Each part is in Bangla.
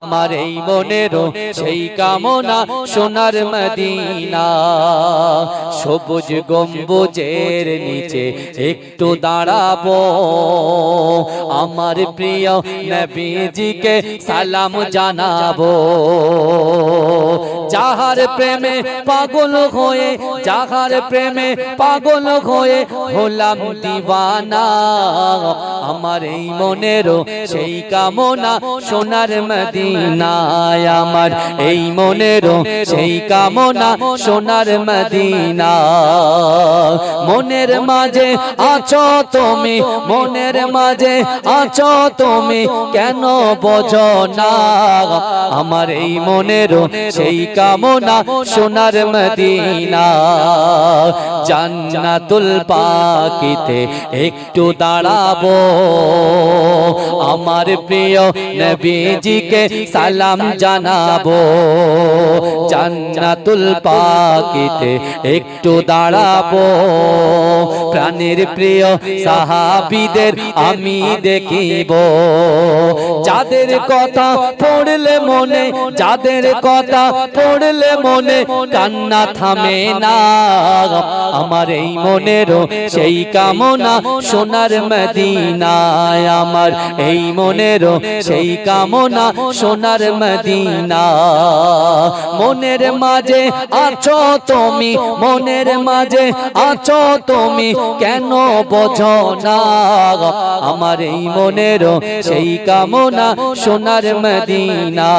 আমার এই মনেরও সেই কামনা সোনার মদিনা সবুজ গম্বুজের নিচে একটু দাঁড়াবো আমার প্রিয় নবীজিকে সালাম জানাবো যাহার প্রেমে পাগল হয়ে যাহার প্রেমে পাগল হয়ে হলাম দিওয়ানা আমার এই মনেরও সেই কামনা সোনার মদিনায় আমার এই মনেরও সেই কামনা সোনার মদিনা মনের মাঝে আছো তুমি মনের মাঝে আছো তুমি কেন বোঝো না আমার এই মনেরও সেই কামনা সোনার মদিনা জান্নাতুল পাকিতে একটু দাঁড়াবো আমার প্রিয় নবীজিকে সালাম জানাবো জান্নাতুল পাকিতে একটু দাঁড়াবো প্রাণের প্রিয় সাহাবীদের আমি দেখিব যাদের কথা পড়লে মনে যাদের কথা পড়লে মনে কান্না থামে না আমার এই মনেরও সেই কামনা সোনার মদিনায় আমার এই মনেরও সেই কামনা সোনার মদিনা মনের মাঝে আছো তুমি মনের মাঝে আছো তুমি কেন বোঝো না আমার এই মনেরও সেই কামনা সোনার মদিনা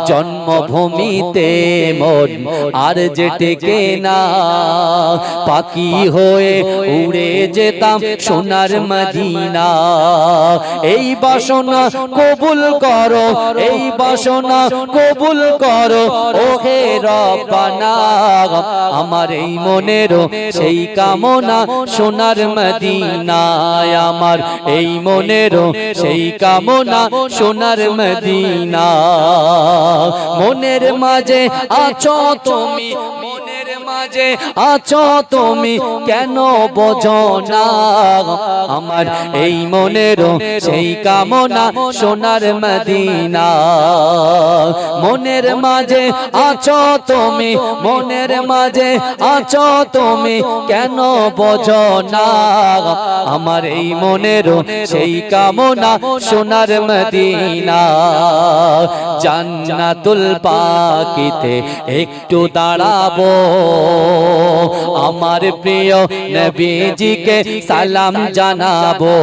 জন্মভূমিতে মন আর যে টেকে না পাখি হয়ে উড়ে যেতাম সোনার মদিনা এই বাসনা কবুল করো এই বাসনা কবুল করো ওহে রব্বানা আমার এই মনেরও সেই কামনা সোনার মদিনায় আমার এই মনেরও সেই কামনা সোনার মদিনা মনের মাঝে আছো তুমি মনের মাঝে আছো তুমি কেন বোঝো না আমার এই মনেরও সেই কামনা সোনার মদিনা মনের মাঝে আছো তুমি মনের মাঝে আছো তুমি কেন বোঝো না আমার এই মনেরও সেই কামনা সোনার মদিনা জান্নাতুল পাকিতে একটু দাঁড়াবো আমার প্রিয় নবীজিকে সালাম জানাবো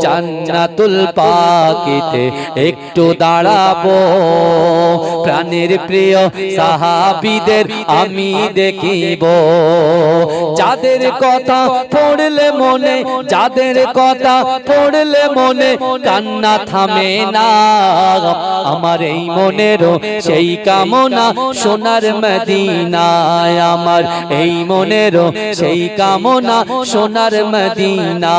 জান্নাতুল পাকিতে একটু দাঁড়াবো প্রাণের প্রিয় সাহাবীদের আমি দেখিব যাদের কথা পড়লে মনে যাদের কথা পড়লে মনে কান্না থামে না আমার এই মনেরও সেই কামনা সোনার মদিনায় আমার এই মনেরও সেই কামনা সোনার মদিনা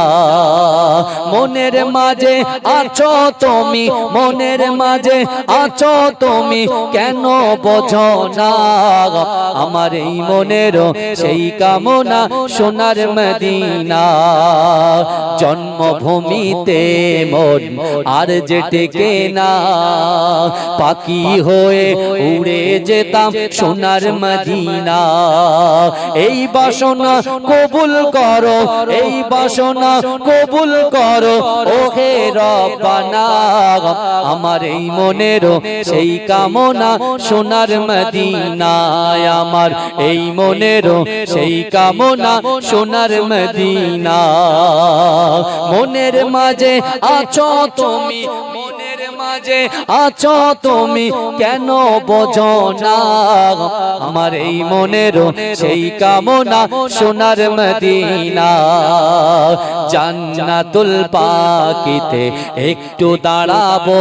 মনের মাঝে আছো তুমি মনের মাঝে আছো তুমি কেন বোঝো না আমার এই মনেরও সেই কামনা সোনার মদিনা জন্মভূমিতে মন আর যে টেকে না পাখি হয়ে উড়ে যেতাম সোনার মদিনা এই বাসনা কবুল করো এই বাসনা কবুল করো ওহে রব্বানা আমার এই মনেরও সেই কামনা সোনার মদিনায় আমার এই মনেরও সেই কামনা সোনার মদিনা মনের মাঝে আছো তুমি মনের মাঝে আছো তুমি কেন বোঝো না আমার এই মনেরও সেই কামনা সোনার মদিনা জান্নাতুল পাকিতে একটু দাঁড়াবো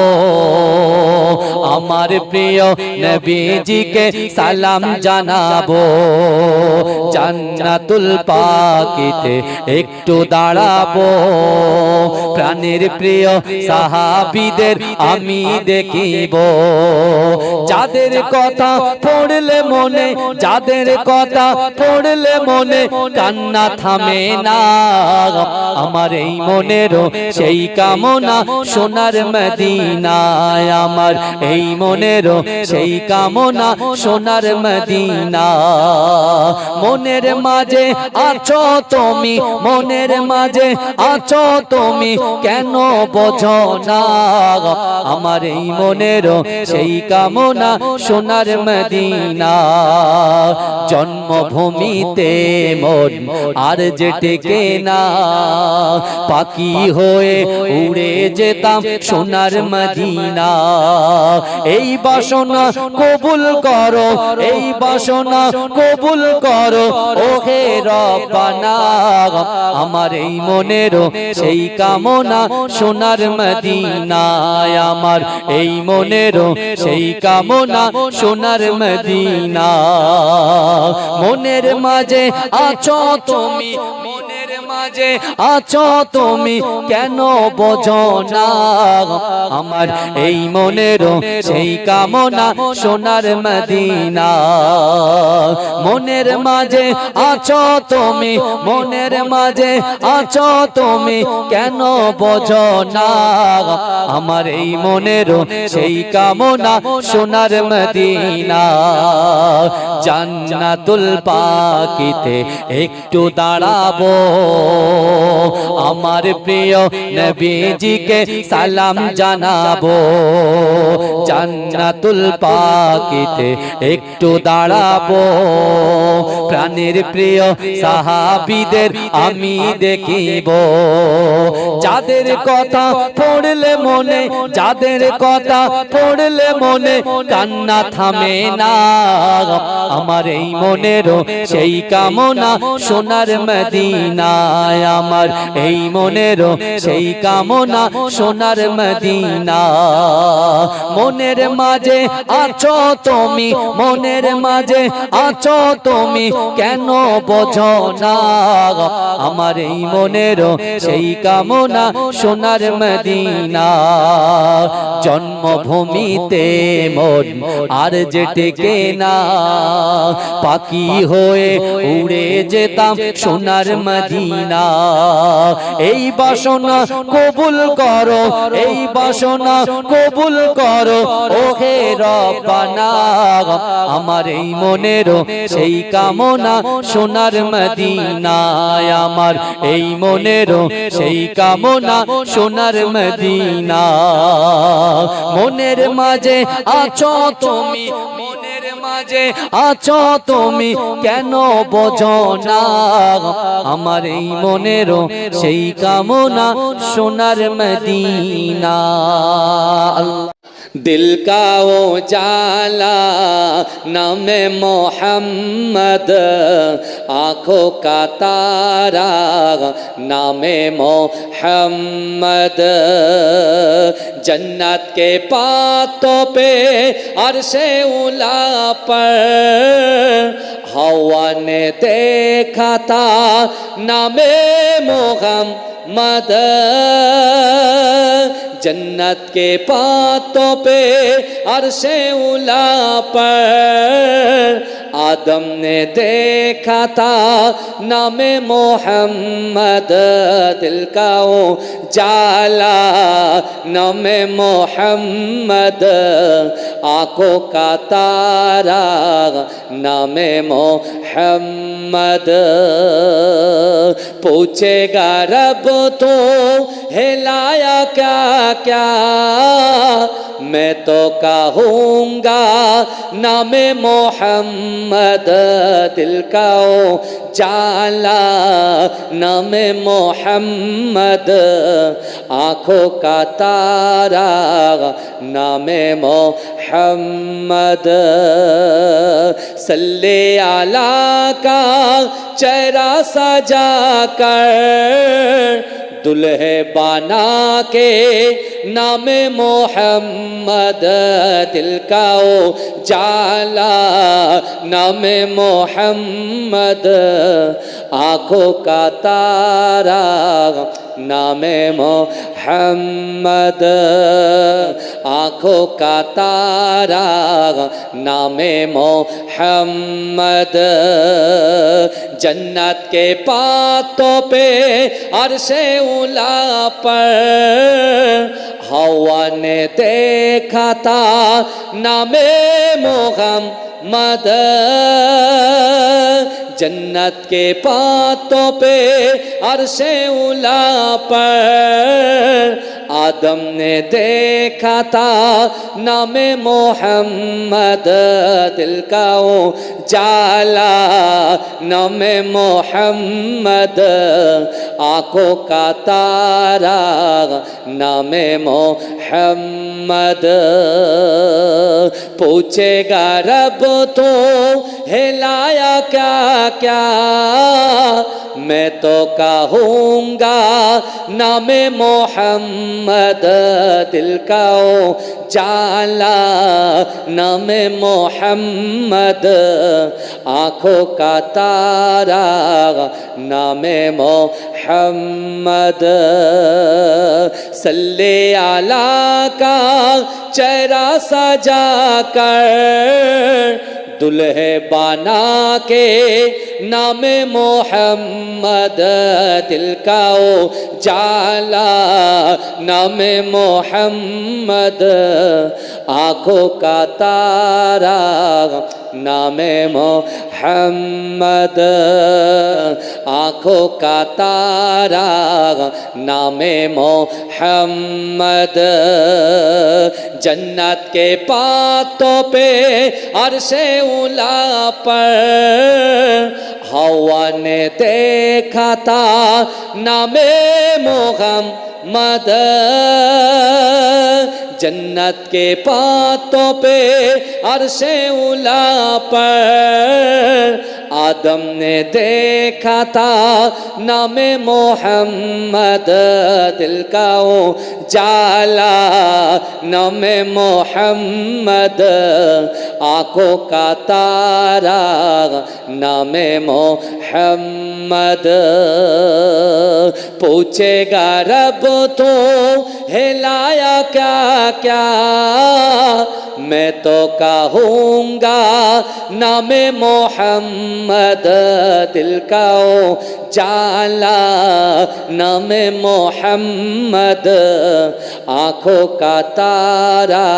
আমার প্রিয় নবীজিকে সালাম জানাবো জান্নাতুল পাকিতে একটু দাঁড়াবো প্রাণের প্রিয় সাহাবীদের আমি দেখিব। যাদের কথা পড়লে মনে, যাদের কথা পড়লে মনে কান্না থামে না, আমার এই মনেরও সেই কামনা সোনার মদিনায়, আমার এই মনেরও সেই কামনা সোনার মদিনা। মনের মাঝে আছো তুমি, মনের মাঝে আছো তুমি, কেন বোঝো না, আমার এই মনেরও সেই কামনা সোনার মদিনা। জন্মভূমিতে মন আর যে টেকে না, পাখি হয়ে উড়ে যেতাম সোনার মদিনা। এই বাসনা কবুল করো, এই বাসনা কবুল করো ওহে রব্বানা, আমার এই মনেরও সেই কামনা সোনার মদিনায়, আমার এই মনেরও সেই কামনা সোনার মদিনা। মনের মাঝে আছো তুমি, মনের মাঝে আছো তুমি, কেন বোঝো না, আমার এই মনেরও সেই কামনা সোনার মদিনা। মনের মাঝে আছো তুমি, মনের মাঝে আছো তুমি, কেন বোঝো না, আমার এই মনেরও সেই কামনা সোনার মদিনা। জান্নাতুল পাকিতে একটু দাঁড়াবো, আমার প্রিয় নবীজিকে সালাম জানাবো। জান্নাতুল পাকিতে একটু দাঁড়াবো, প্রাণের প্রিয় সাহাবীদের আমি দেখিব। যাদের কথা পড়লে মনে, যাদের কথা পড়লে মনে কান্না থামে না, আমার এই মনেরও সেই কামনা সোনার মদিনায়, আমার এই মনেরও সেই কামনা সোনার মদিনা। মনের মাঝে আছো তুমি, মনের মাঝে আছো তুমি, কেন বোঝো না, আমার এই মনেরও সেই কামনা সোনার মদিনা। জন্মভূমিতে মন আর যে টেকে না, পাখি হয়ে উড়ে যেতাম সোনার মদিনা। এই বাসনা কবুল করো, এই বাসনা কবুল করো ওহে রব্বানা, আমার এই মনেরও সেই কামনা সোনার মদিনায়, আমার এই মনেরও সেই কামনা সোনার মদিনা। মনের মাঝে আছো তুমি, মনের মাঝে আছো তুমি, কেন বোঝো না, আমার এই মনেরও সেই কামনা সোনার মদিনা। दिल का उजाला नामे मोहम्मद, आँखों का तारा नामे मोहम्मद, जन्नत के पातों पे अर्शे उला पर हवा ने देखा था नामे मोहम्मद। जन्नत के पातों पे अर्शे उला पर आदम ने देखा था नामे मोहम्मद। दिल का उजाला नामे मोहम्मद, आँखों का तारा नामे मोहम्मद। पूछेगा रब तो हिलाया क्या क्या, मैं तो कहूँगा नामे मोहम्मद। दिल का उजाला नामे मोहम्मद, आँखों का तारा नामे मोहम्मद। सल्ले आला का चेहरा सजा कर दुल्हे बना के नामे मोहम्मद। दिल का उजाला नामे मोहम्मद, आँखों का तारा नामे मोहम्मद, आँखों का तारा नामे मोहम्मद। जन्नत के पातों पे अर्शे उला पर हवा ने देखा था नामे मोहम्मद। जन्नत के पातों पे अर्शे उला पर आदम ने देखा था नामे मोहम्मद। दिल का उजाला नामे मोहम्मद, आँखों का तारा नामे मोहम्मद। पूछेगा रब तो हिलाया क्या क्या, मैं तो कहूँगा नामे मोहम्मद। दिल का उजाला नामे मोहम्मद, आँखों का तारा नामे मोहम्मद। सल्ले आला का चेहरा सजा कर दुल्हे बना के नामे मोहम्मद। दिल का उजाला नामे मोहम्मद, आँखों का तारा नामे मोहम्मद, आँखों का तारा नामे मोहम्मद। जन्नत के पातों पे अर्शे उला पर हवा ने देखा था नामे मोहम्मद। जन्नत के पातों पे अर्शे उला पर आदम ने देखा था नामे मोहम्मद। दिल का उजाला नामे मोहम्मद, आँखों का तारा नामे मोहम्मद। पूछेगा रब तो हिलाया क्या क्या, मैं तो कहूँगा नामे मोहम्मद। दिल का उजाला नामे मोहम्मद, आँखों का तारा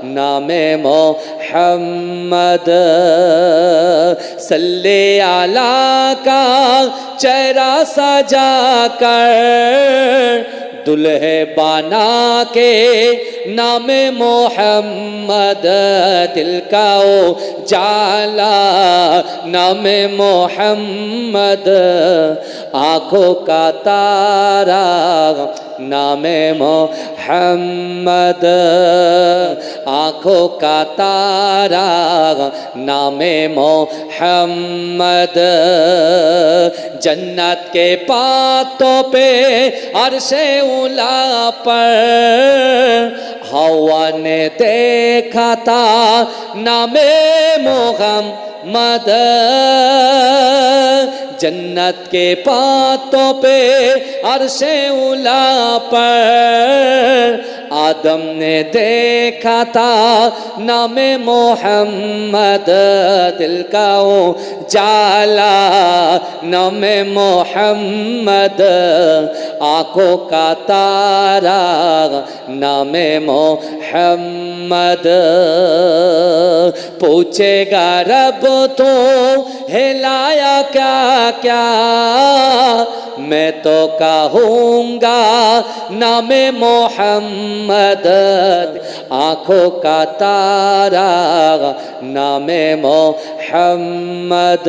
नामे मोहम्मद। सल्ले आला का चेहरा सजा कर दुल्हे बना के नामे मोहम्मद। दिल का उजाला नामे मोहम्मद, आँखों का तारा नामे मोहम्मद, आँखों का तारा नामे मोहम्मद। जन्नत के पातों पे अर्शे उला पर हवा ने देखा था नामे मोहम्मद। जन्नत के पातों पे अर्शे उला पर आदम ने देखा था नामे मोहम्मद। दिल का उजाला नामे मोहम्मद, आँखों का तारा नामे मोहम्मद। पूछेगा रब तो हिलाया क्या क्या, मैं तो कहूँगा नामे मोहम्मद। आँखों का तारा नामे मोहम्मद।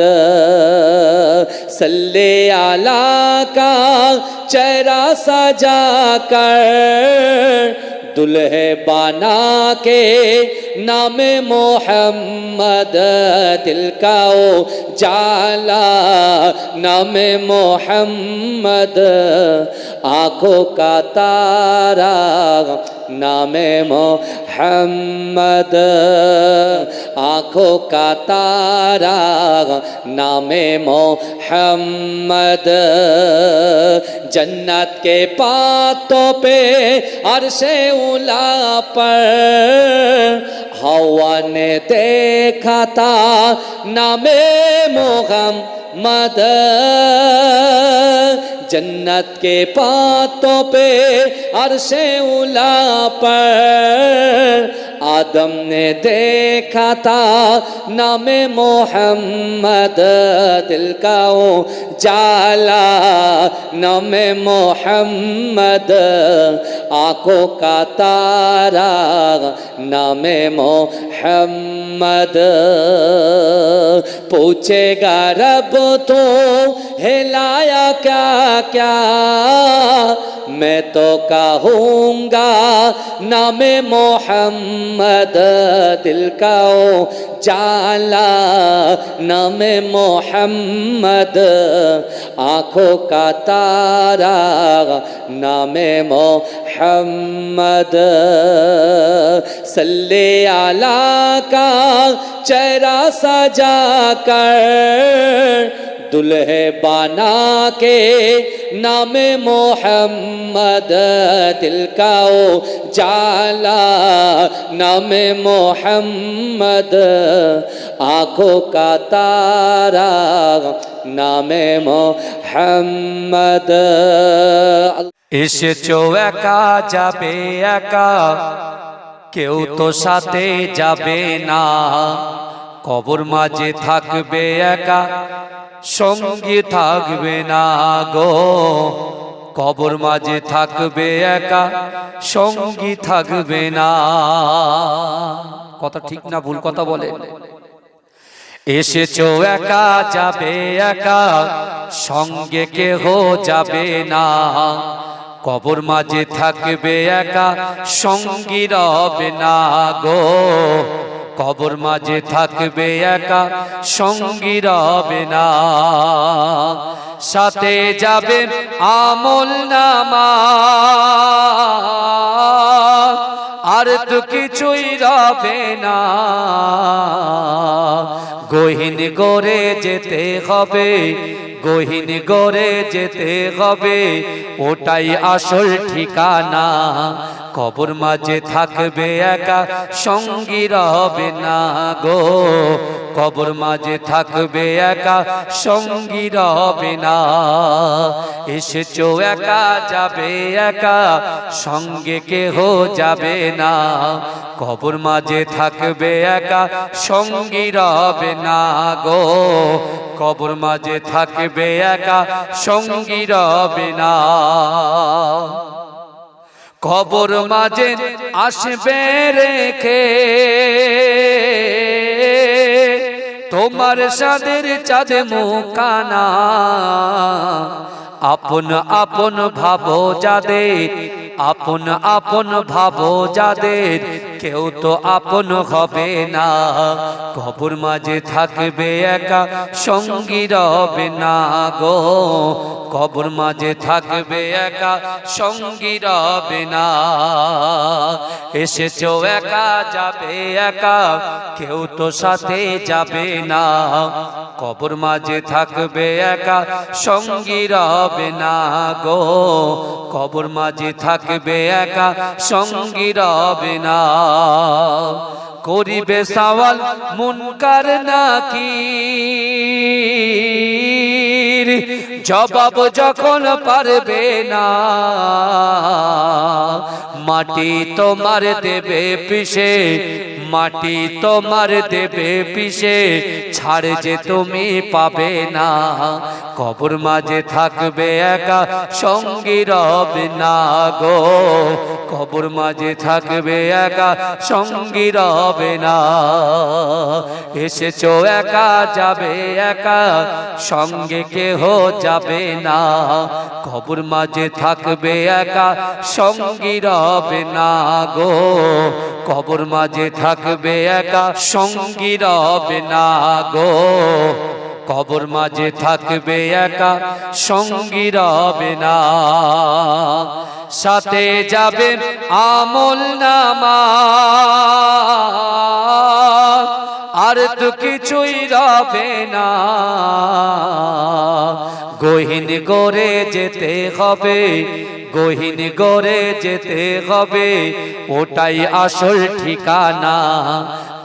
सल्ले आला का चेहरा सजा कर दुल्हे बना के नामे मोहम्मद दिल का उजाला, नामे मोहम्मद आँखों का तारा, नामे मोहम्मद आँखों का तारा, नामे मोहम्मद जन्नत के पातों पे अर्शे उला पर हवा ने देखा था नामे मोहम्मद। जन्नत के पातों पे अर्शे उला पर आदम ने देखा था नामे मोहम्मद दिल का उजाला, नामे मोहम्मद आँखों का तारा, नामे मोहम्मद। पूछेगा रब तो हिलाया क्या क्या, मैं तो कहूँगा नामे मोहम्मद दिल का उजाला, नामे मोहम्मद आँखों का तारा, नामे मोहम्मद। सल्ले आला का चेहरा सजा कर दुल्हे बना के नामे मोहम्मद दिल का उजाला, नामे मोहम्मद आँखों का तारा, नामे मोहम्मद। এসেছো একা যাবে একা, কেউ তো সাথে যাবে না, কবর মাঝে থাকবে একা, সঙ্গী থাকবে না গো। কবর মাঝে থাকবে একা, সঙ্গী থাকবে না। কথা ঠিক না ভুল কথা বলে? এসেছো একা যাবে একা, সঙ্গে কেহ যাবে না, কবর মাঝে থাকবে একা, সঙ্গী রবে না গো। কবর মাঝে থাকবে একা, সঙ্গী রবে না। সাথে যাবে আমল নামা, আর তো কিছুই রবে না। গহীন গড়ে যেতে হবে, গহীন গড়ে যেতে হবে, ওটাই আসল ঠিকানা। কবর মাঝে থাকবে একা, সঙ্গী রবে না গো। কবর মাঝে থাকবে একা, সঙ্গী রবে না। এসেছো একা যাবে একা, সঙ্গে কেহ যাবে না, কবর মাঝে থাকবে একা, সঙ্গী রবে না গো। কবর মাঝে থাকবে একা, সঙ্গী রবে না। কবর মাঝে আসবে রেখে তোমার সাদের চাঁদ মুখানা, আপন আপন ভাবো যাদের, আপন আপন ভাবো যাদের, কেউ তো আপন হবে না। কবর মাঝে থাকবে একা, সঙ্গী রবে না গো। কবর মাঝে থাকবে একা, সঙ্গী রবে না। এসেছো একা যাবে একা, কেউ তো সাথে যাবে না, কবর মাঝে থাকবে একা, সঙ্গী রবে না গো। কবর মাঝে থাকবে একা, সঙ্গী রবে না। করিবে সওয়াল মুনকার নাকির, জবাব যখন পারবে না, মাটি তোমার দেবে পিষে, মাটি তোমার দেবে পিষে, ছাড় যে তুমি পাবে না। কবর মাঝে থাকবে একা, সঙ্গী রবে না গো। কবর মাঝে থাকবে একা, সঙ্গী রবে না। এসেছো একা যাবে একা, সঙ্গে কেহ যাবে না, কবর মাঝে থাকবে একা, সঙ্গী রবে না গো। কবর মাঝে থাকবে একা সঙ্গী রবে না গো কবর মাঝে থাকবে একা সঙ্গী রবে না সাথে যাবে আমল নামা আর তো কিছুই রবে না গহীন গড়ে যেতে হবে গহীন গড়ে যেতে হবে ওটাই আসল ঠিকানা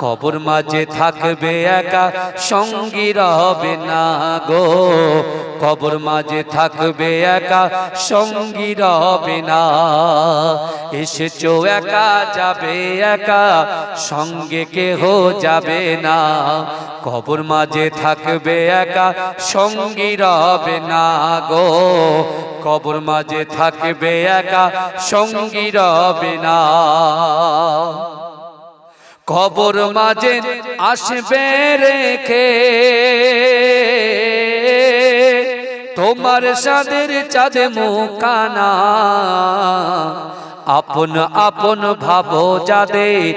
কবর মাঝে থাকবে একা সঙ্গী রবে না গো কবর মাঝে থাকবে একা সঙ্গী রবে না এসেছো একা যাবে একা সঙ্গে কেহ যাবে না কবর মাঝে থাকবে একা সঙ্গী রবে না গো কবর মাঝে থাকবে একা সঙ্গী রবে না কবর মাঝে আসবে রেখে তোমার সাদের চাঁদে মুখানা আপন আপন ভাবো যাদের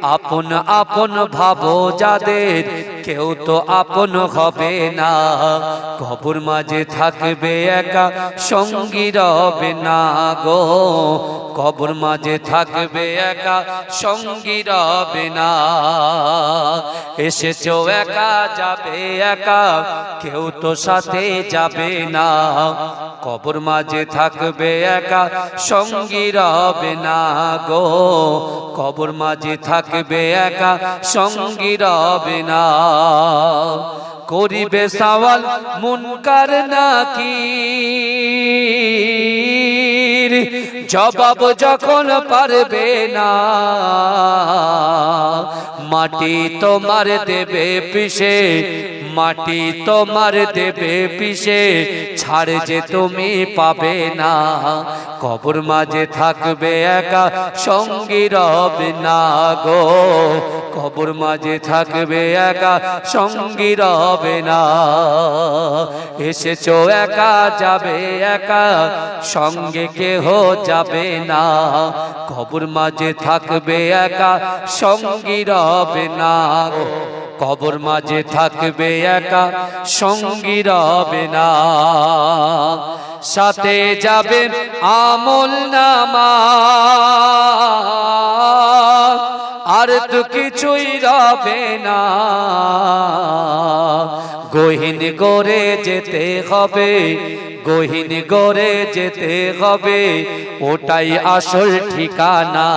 আপন আপন ভাবো যাদের কেউ তো আপন হবে না কবর মাঝে থাকবে একা সঙ্গী রবে না গো কবর মাঝে থাকবে একা সঙ্গী রবে না এসেছো একা যাবে একা কেউ তো সাথে যাবে না কবর মাঝে থাকবে একা সঙ্গী রবে না গো কবর মাঝে থাকবে একা সঙ্গী রবে না করিবে সওয়াল মুনকার নাকির জবাব যখন পারবে না মাটি তোমার দেবে পিষে মাটি তোমার দেবে পিষে ছাড় যে তুমি পাবে না কবর মাঝে থাকবে একা সঙ্গী রবে না গো কবর মাঝে থাকবে একা সঙ্গী রবে না এসেছো একা যাবে একা সঙ্গে কেহ যাবে না কবর মাঝে থাকবে একা সঙ্গী রবে না গো কবর মাঝে থাকবে একা সঙ্গী রবে না সাথে যাবে আমল নামা আর তো কিছুই রবে না গহীন গড়ে যেতে হবে গহীন গড়ে যেতে হবে ওটাই আসল ঠিকানা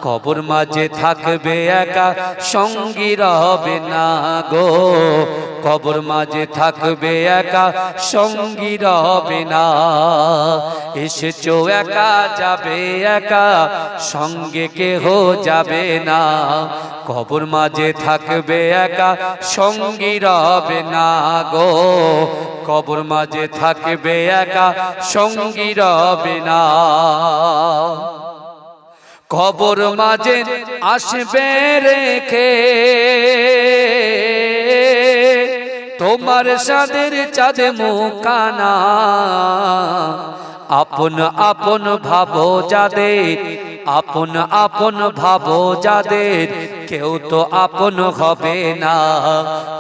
কবর মাঝে থাকবে একা সঙ্গী রবে না গো কবর মাঝে থাকবে একা সঙ্গী রবে না এসেছো একা যাবে একা সঙ্গে কেহ যাবে না কবর মাঝে থাকবে একা সঙ্গী রবে না গো কবর মাঝে থাকবে একা সঙ্গী রবে না কবর মাঝে আসবে রেখে তোমার সাদের চাঁদে মুখানা আপন আপন ভাবো যাদের আপন আপন ভাবো যাদের কেউ তো আপন হবে না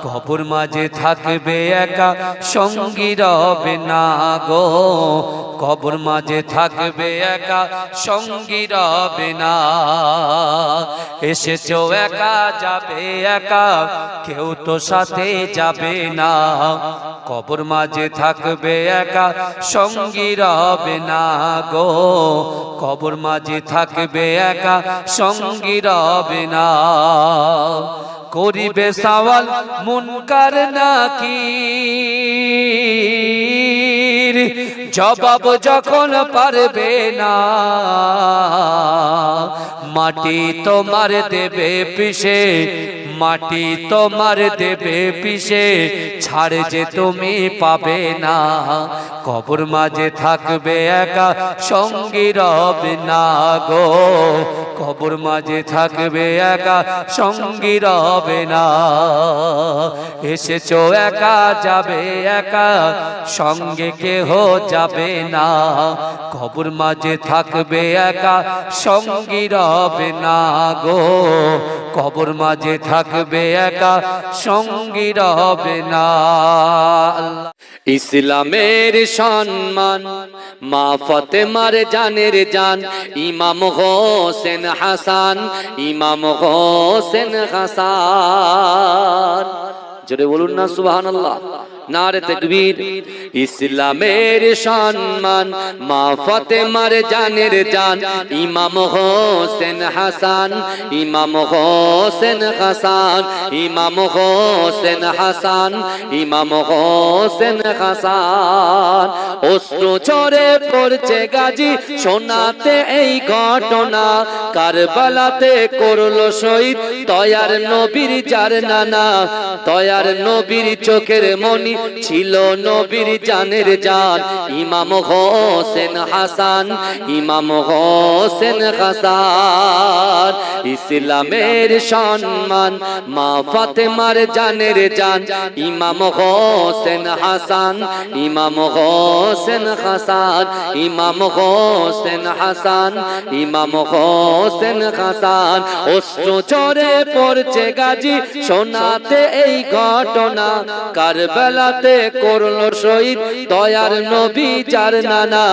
কবর মাঝে থাকবে একা সঙ্গী রবে না গো কবর মাঝে থাকবে একা সঙ্গী রবে না এসেছো একা যাবে একা কেউ তো সাথে যাবে না কবর মাঝে থাকবে একা সঙ্গী রবে না গো কবর মাঝে থাকবে একা সঙ্গী রবে না করিবে সওয়াল মুনকার নাকির জবাব যখন পারবে না মাটি তোমার দেবে পিষে মাটি তোমার দেবে পিষে ছাড় যে তুমি পাবে না কবর মাঝে থাকবে একা সঙ্গী রবে না গো কবর মাঝে থাকবে একা সঙ্গী রবে না এসেছো একা যাবে একা সঙ্গে কেহ যাবে না কবর মাঝে থাকবে একা সঙ্গী রবে হবে না গো, কবর মাঝে থাকবে একা, সঙ্গী হবে না। ইসলামের সম্মান মা ফাতেমার জানের জান, ইমাম হোসেন হাসান, ইমাম হোসেন হাসান। জোরে বলুন না সুবহানাল্লাহ, নারে তাকবীর। ইসলামের সম্মান মা ফাতেমার জানের জান, ইমাম হোসেন হাসান, ইমাম হোসেন হাসান, ইমাম হোসেন হাসান, ইমাম হোসেন হাসান। অশ্রু ঝরে পড়ছে গাজী শোনাতে এই ঘটনা, কারবালাতে করলো শহীদ দয়ার নবীর যার নানা। দয়ার নবীর চোখের মনি ছিল নবীর জানের জান, ইমাম হোসেন হাসান, ইমাম হোসেন হাসান। ইসলামের সম্মান মা ফাতেমার জানের জান, ইমাম হোসেন হাসান, ইমাম হোসেন হাসান, ইমাম হোসেন হাসান, ইমাম হোসেন হাসান। অশ্রু ঝরে পড়ছে গাজী শোনাতে এই ঘটনা, কারবালাতে করলো শহীদ দয়ার নবী যার নানা।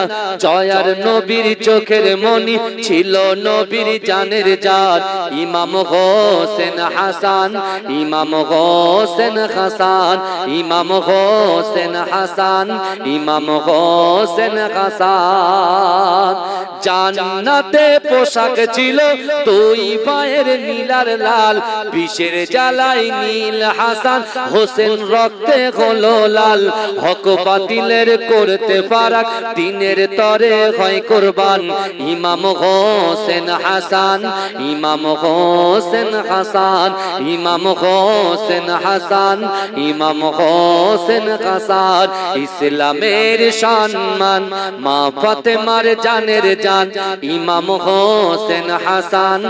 জয়ার নবীর চোখের মনি ছিল নবীর জানের জান, ইমাম হোসেন হাসান, ইমাম হোসেন হাসান, ইমাম হোসেন হাসান, ইমাম হোসেন হাসান। জান্নাতে পোশাক ছিল দুই পায়ের নীলার লাল, বিষের জ্বালাই নীল হাসান হোসেন রক্তে হলো লাল। হক বাতিলের করতে ফারাক দিনের তরে হয় কুরবান, ইমাম হোসেন হাসান, ইমাম হোসেন হাসান, ইমাম হোসেন হাসান, ইমাম হোসেন হাসান। ইসলামের সম্মান মা ফাতেমার জানের জান, ইমাম হোসেন হাসান,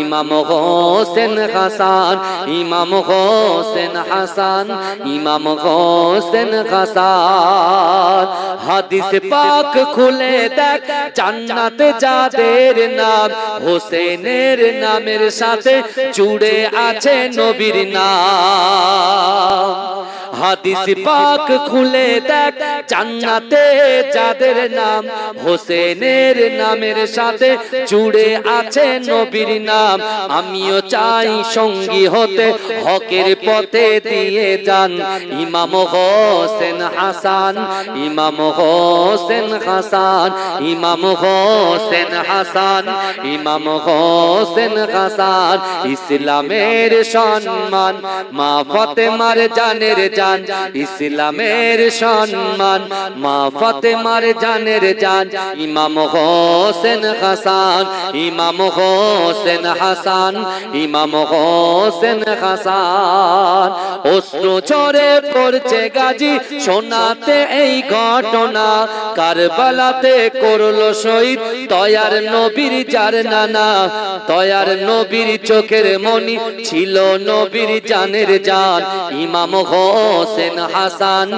ইমাম হোসেন হাসান, ইমাম হোসেন হাসান, ইমাম হোসেন হাসান। হাদিস পাক খুলে দেখ জান্নাতে যাদের নাম, হোসেনের নামের সাথে জুড়ে আছে নবীর নাম। হাদিস পাক খুলে দেখ জান্নাতে যাদের নাম, হোসেনের নামের সাথে জুড়ে আছে নবীর নাম। আমিও চাই সঙ্গী হতে হকের পথে দিয়ে যান, ইমাম হোসেন হাসান, ইমাম হোসেন হাসান, ইমাম হোসেন হাসান, ইমাম হোসেন হাসান। ইসলামের সম্মান মা ফাতেমার জানের জান, ইসলামের সম্মান মা ফাতেমার জানের জান, ইমাম হোসেন হাসান, ইমাম হোসেন হাসান, ইমাম হোসেন হাসান। অশ্রু ঝরে পড়ছে গাজী শোনাতে এই ঘটনা, কারবালাতে করলো শহীদ দয়ার নবীর যার নানা। দয়ার নবীর চোখের মনি ছিল নবীর জানের জান, ইমাম হোসেন হাসান,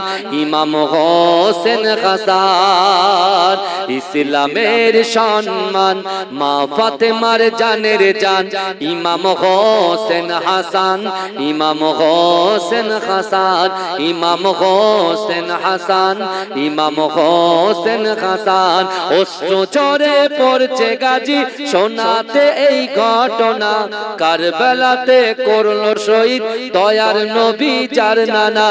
ইমাম হোসেন হাসান। ইসলামের সম্মান মা ফাতেমার জানের জান, ইমাম হোসেন হাসান, ইমাম হোসেন হাসান, ইমাম হোসেন হাসান, ইমাম হোসেন হাসান। অশ্রু ঝরে পড়ছে গাজী শোনাতে এই ঘটনা, কারবালাতে করলো শহীদ দয়ার নবী যার নানা।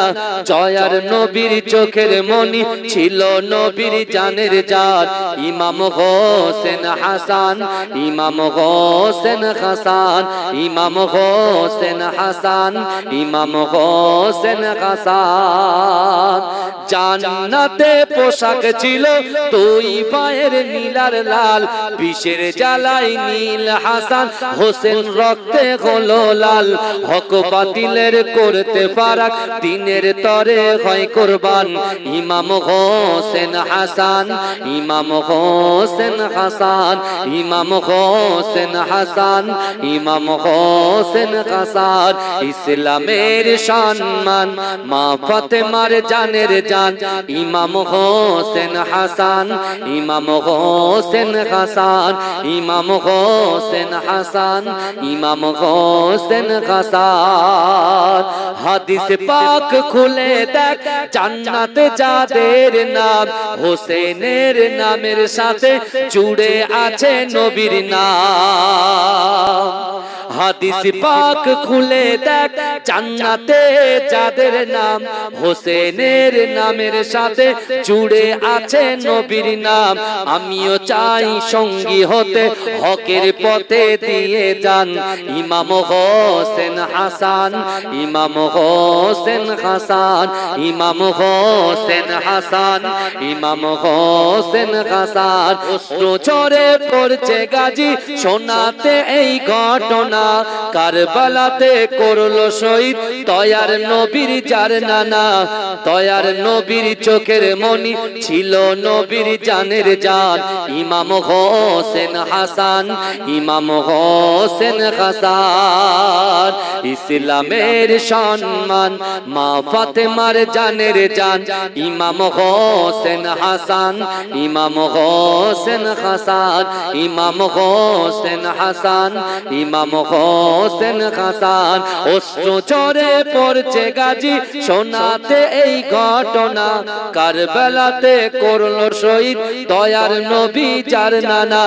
জয়ার নবীর চোখের মনি ছিল নবীর জানের জান, ইমাম হোসেন হাসান, ইমাম হোসেন হাসান, ইমাম হোসেন হাসান, ইমাম হোসেন হাসান। জান্নাতে পোশাক ছিল দুই পায়ের নীলার লাল, বিষের জ্বালাই নীল হাসান হোসেন রক্তে হলো লাল। হক বাতিলের করতে ফারাক দিন দিনের তরে হয় কুরবান ইমাম হোসেন হাসান ইমাম হোসেন হাসান ইমাম হোসেন হাসান ইমাম হোসেন হাসান ইসলামের সম্মান মা ফাতেমার জানের জান ইমাম হোসেন হাসান ইমাম হোসেন হাসান ইমাম হোসেন হাসান ইমাম হোসেন হাসান হাদিস পাক খুলে দেখ জান্নাত যাদের নাম হোসেনের নামের সাথে জুড়ে আছে নবীর নাম হাদিস পাক খুলে দেখ জান্নাতে যাদের নাম হোসেনের নামের সাথে জুড়ে আছে নবীর নাম আমিও চাই সঙ্গী হতে হকের পথে দিয়ে যান ইমাম হোসেন হাসান ইমাম হোসেন হাসান ইমাম হোসেন হাসান ইমাম হোসেন হাসান অশ্রু ঝরে পড়ছে গাজী শোনাতে এই ঘটনা কারবালাতে করলো শহীদ দয়ার নবীর যার নানা দয়ার নবীর চোখের মনি ছিল নবীর জানের জান ইমাম হোসেন হাসান ইমাম হোসেন হাসান ইসলামের সম্মান মা ফাতেমার জানের জান ইমাম হোসেন হাসান ইমাম হোসেন হাসান ইমাম হোসেন হাসান ইমাম হোসেন হাসান অশ্রু ঝরে পড়ছে গাজী শোনাতে এই ঘটনা কারবালাতে করলো শহীদ দয়ার নবী যার নানা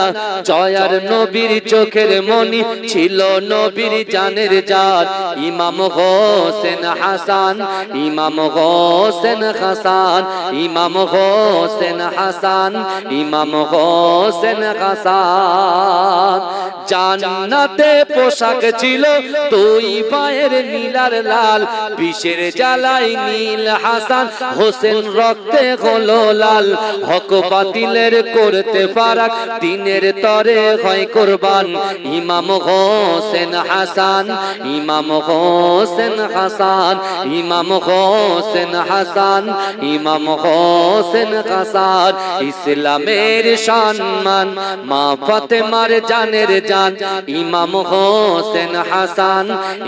জয়ার নবীর চোখের মনি ছিল নবীর জানের জান ইমাম হোসেন হাসান ইমাম হোসেন হাসান ইমাম হোসেন হাসান ইমাম হোসেন হাসান জান্নাতে পোশাক ছিল দুই পায়ের নীলার লাল বিষের জ্বালাই নীল হাসান হোসেন রক্তে হলো লাল হক বাতিলের করতে ফারাক দিনের তরে হয় কুরবান ইমাম হোসেন হাসান ইমাম হোসেন হাসান ইমাম হোসেন হাসান ইমাম হোসেন হাসান ইসলামের সম্মান মা ফাতেমার জানের জান ইমাম হোসেন হাসান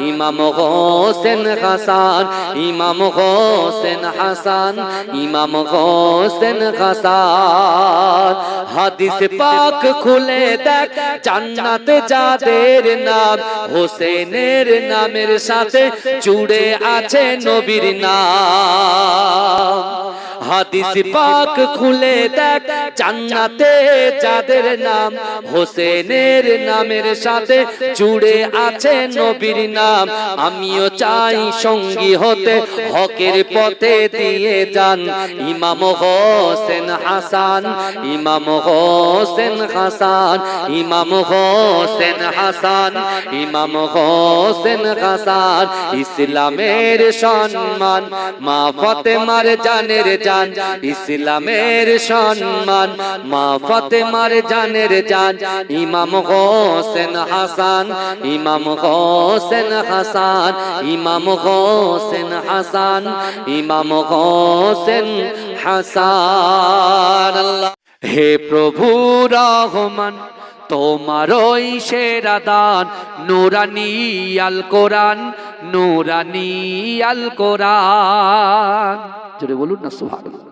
ইমাম হোসেন হাসান ইমাম হোসেন হাসান ইমাম হোসেন হাসান হাদিস পাক খুলে দেখ জান্নাতে যাদের নাম হোসেনের নামের সাথে জুড়ে আছে নবীর নাম হাদিস পাক খুলে দেখ জান্নাতে যাদের নাম হোসেনের নামের সাথে জুড়ে আছে নবীর নাম আমিও চাই সঙ্গী হতে হকের পথে দিয়ে যান ইমাম হোসেন হাসান ইমাম হোসেন হাসান ইমাম হোসেন হাসান ইমাম হোসেন হাসান ইসলামের সম্মান মা ফাতেমার জানের জান ইসলামের সম্মান মা ফাতেমার জানের জান ইমাম হোসেন হাসান ইমাম হোসেন হাসান ইমাম হোসেন হাসান ইমাম হোসেন হাসান আল্লাহ হে প্রভু রহমান তোমারই সেরা দান নুরানি আল কোরআন নুরানি আল কোরআন জোরে বলুন না সুবহানাল্লাহ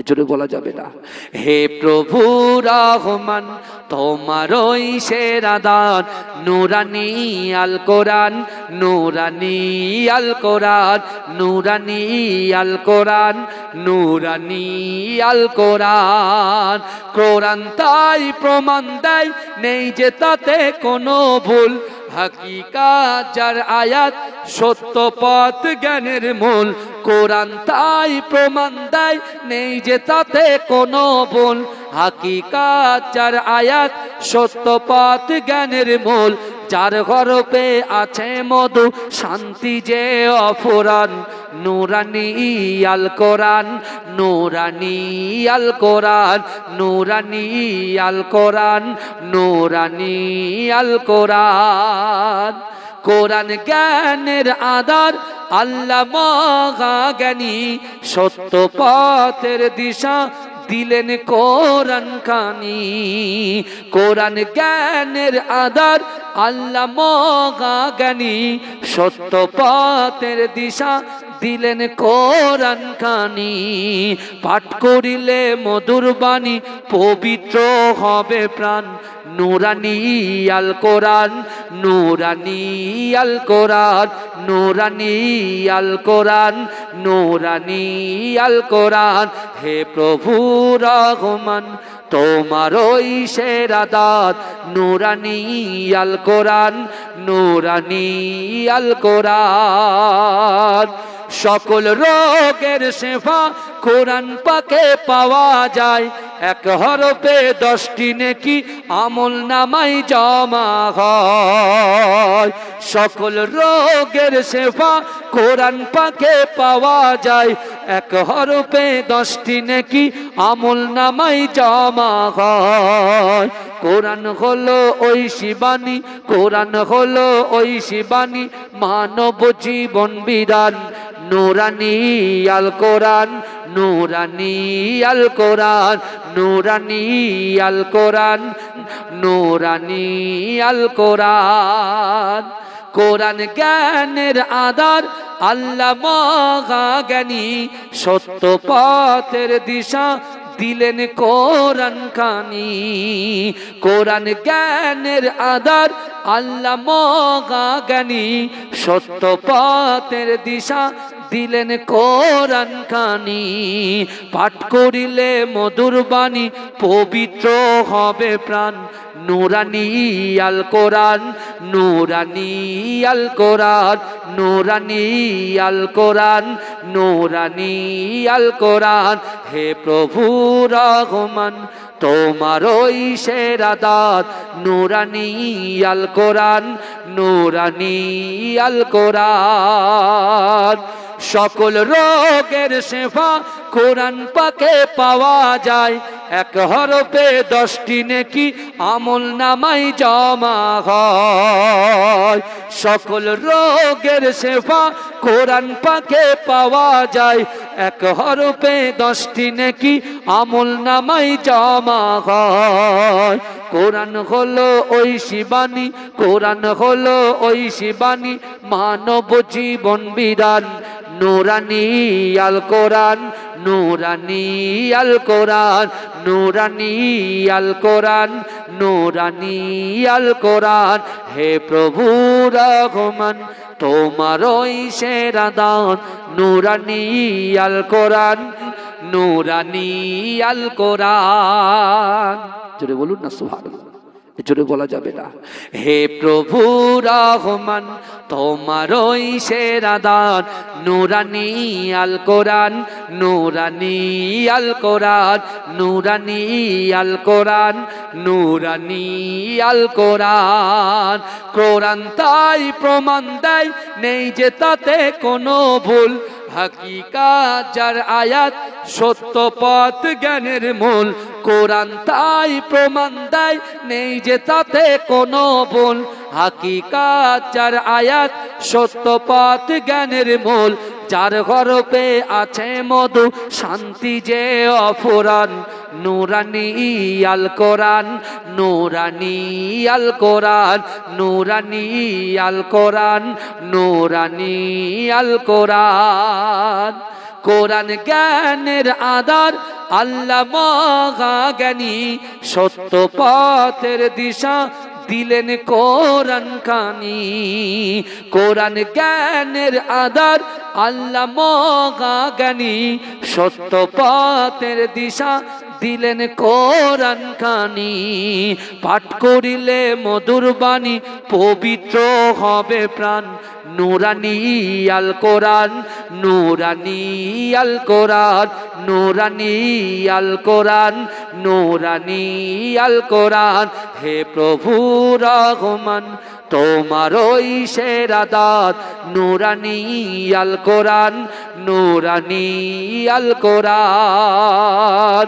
জোরে বলা যাবে না হে প্রভু রহমান তোমারই সেরা দান নুরানি আল কোরআন নুরানি আল কোরআন নুরানি আল কোরআন নুরানি আল কোরআন কোরআন তাই প্রমাণ দেয় নেই যে তাতে কোনো ভুল হাকিকাত যার আয়াত সত্য পথ জ্ঞানের মূল কোরআন তাই প্রমাণ দেয় নেই যে তাতে কোনো ভুল হাকিকাত যার আয়াত সত্য পথ জ্ঞানের মূল যার গর্ভে আছে মধু শান্তি যে অফুরান নুরানি আল কোরআন নুরানি আল কোরআন নুরানি আল কোরআন নুরানি আল কোরআন কোরআন জ্ঞানের আধার আল্লাহ মহাজ্ঞানী, সত্য পথের দিশা দিলেন কোরআন কানি। কোরআন জ্ঞানের আধার আল্লাহ মহাজ্ঞানী, সত্য পথের দিশা দিলেন কোরআন কানি। পাঠ করিলে মধুর বাণী পবিত্র হবে প্রাণ। নুরানি আল কোরআন, নুরানি আল কোরআন, নুরানি আল কোরআন, নুরানি আল কোরআন। হে প্রভু রহমান তোমার ওই সেরা দাত, নুরানি আল কোরআন, নুরানি আল কোরআন। সকল রোগের শেফা কোরআন পাকে পাওয়া যায়। এক হরফে 10টি নেকি আমল নামাই জমা হয়। সকল রোগের শেফা কোরআন পাকে পাওয়া যায়। এক হরফে 10টি নেকি আমল নামাই জমা হয়। কোরআন হলো ওই শিবানী, কোরআন হলো ওই শিবানী, মানব জীবন বিধান। নুরানি আল কোরআন, নুরানি আল কোরআন, নুরানি আল কোরআন, নুরানি আল কোরআন। কোরআন জ্ঞানের আধার আল্লাহ মহাজ্ঞানী, সত্য পথের দিশা দিলেন কোরআন কানি। কোরআন জ্ঞানের আধার আল্লাহ মহাজ্ঞানী, সত্য পথের দিশা দিলেন কোরআন কানি। পাঠ করিলে মধুর বাণী পবিত্র হবে প্রাণ। নুরানি আল কোরআন, নুরানি আল কোরআন, নুরানি আল কোরআন, নুরানি আল কোরআন। হে প্রভু রহমান তোমার ওই সেরা দাত, নুরানি আল কোরআন, নুরানি আল কোরআন। সকল রোগের শেফা কোরআন পাকে পাওয়া যায়। এক হরফে 10টি নেকি আমল নামাই জমা হয়। সকল রোগের শেফা কোরআন পাকে পাওয়া যায়। এক হরফে 10টি নেকি আমল নামাই জমা হয়। কোরআন হলো ওই শিবানী, কোরআন হলো ওই শিবানী, মানব জীবন বিধান। নুরানি আল কোরআন, নুরানি আল কোরআন, নুরানি আল কোরআন, নুরানি আল কোরআন। হে প্রভু রহমান তোমার ওই সেরা দান, নুরানি আল কোরআন, নুরানি আল কোরআন। জোরে বলুন না সুবহানাল্লাহ, জোরে বলা যাবে না। হে প্রভু রহমান তোমার ওই সেরা দান, নুরানি আল কোরআন, নুরানি আল কোরআন, নুরানি আল কোরআন, নুরানি আল কোরআন। কোরআন তাই প্রমাণ দেয় নেই যে তাতে কোনো ভুল। হাকিকাত যার আয়াত, সত্য পথ জ্ঞানের মূল। কোরআন তাই প্রমাণ দেয় নেই যে তাতে কোনো ভুল। হাকিকাত যার আয়াত, সত্য পথ জ্ঞানের মূল। যার হরফে আছে মধু, শান্তি যে অফুরান। নুরানি আল কোরআন, নুরানি আল কোরআন, নুরানি আল কোরআন, নুরানি আল কোরআন। কোরআন জ্ঞানের আধার আল্লাহ মহাজ্ঞানী, সত্য পথের দিশা দিলেন কোরআন কানি। কোরআন জ্ঞানের আধার আল্লাহ মহাজ্ঞানী, সত্য পথের দিশা দিলেন কোরআন কানি। পাঠ করিলে মধুর বাণী পবিত্র হবে প্রাণ। নুরানি আল কোরআন, নুরানি আল কোরআন, নুরানি আল কোরআন, নুরানি আল কোরআন। হে প্রভু রহমান তোমার ওই সেরা দাত, নুরানি আল কোরআন, নুরানি আল কোরআন।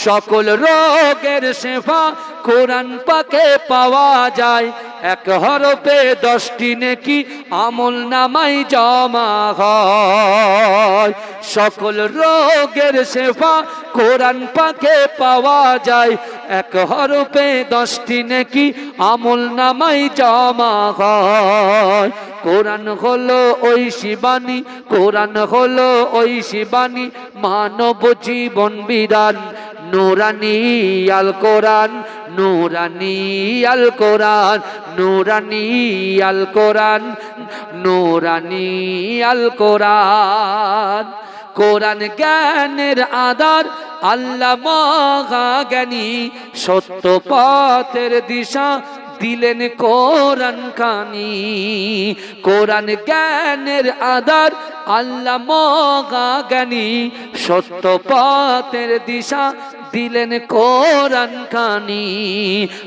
সকল রোগের শেফা কোরআন পাকে পাওয়া যায় এক হরফে 10টি নেকি আমল নামাই জমা হয় সকল রোগের শেফা কোরআন পাকে পাওয়া যায় এক হরফে 10টি নেকি আমল নামাই জমা হয় কোরআন হলো ওই শিবানী কোরআন হলো ওই শিবানী মানব জীবন বিধান নূরানী আল কোরআন নূরানী আল কোরআন নূরানী আল কোরআন নূরানী আল কোরআন কোরআন জ্ঞানের আধার আল্লাহ মহা জ্ঞানী সত্য পথের দিশা দিলেন কোরআন কানি কোরআন জ্ঞানের আধার আল্লাহ মহা জ্ঞানী সত্য পথের দিশা দিলেন কোরআন কানি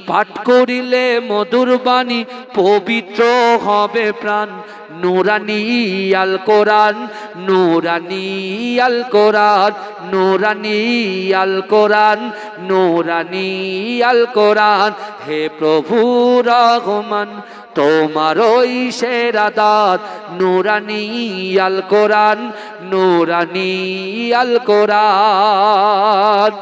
পাঠ করিলে মধুর বাণী পবিত্র হবে প্রাণ নূরানী আল কোরআন নূরানী আল কোরআন নূরানী আল কোরআন নূরানী আল কোরআন হে প্রভু রহমান তোমার ওই সেরা দাত নূরানী আল কোরআন নূরানী আল কোরআন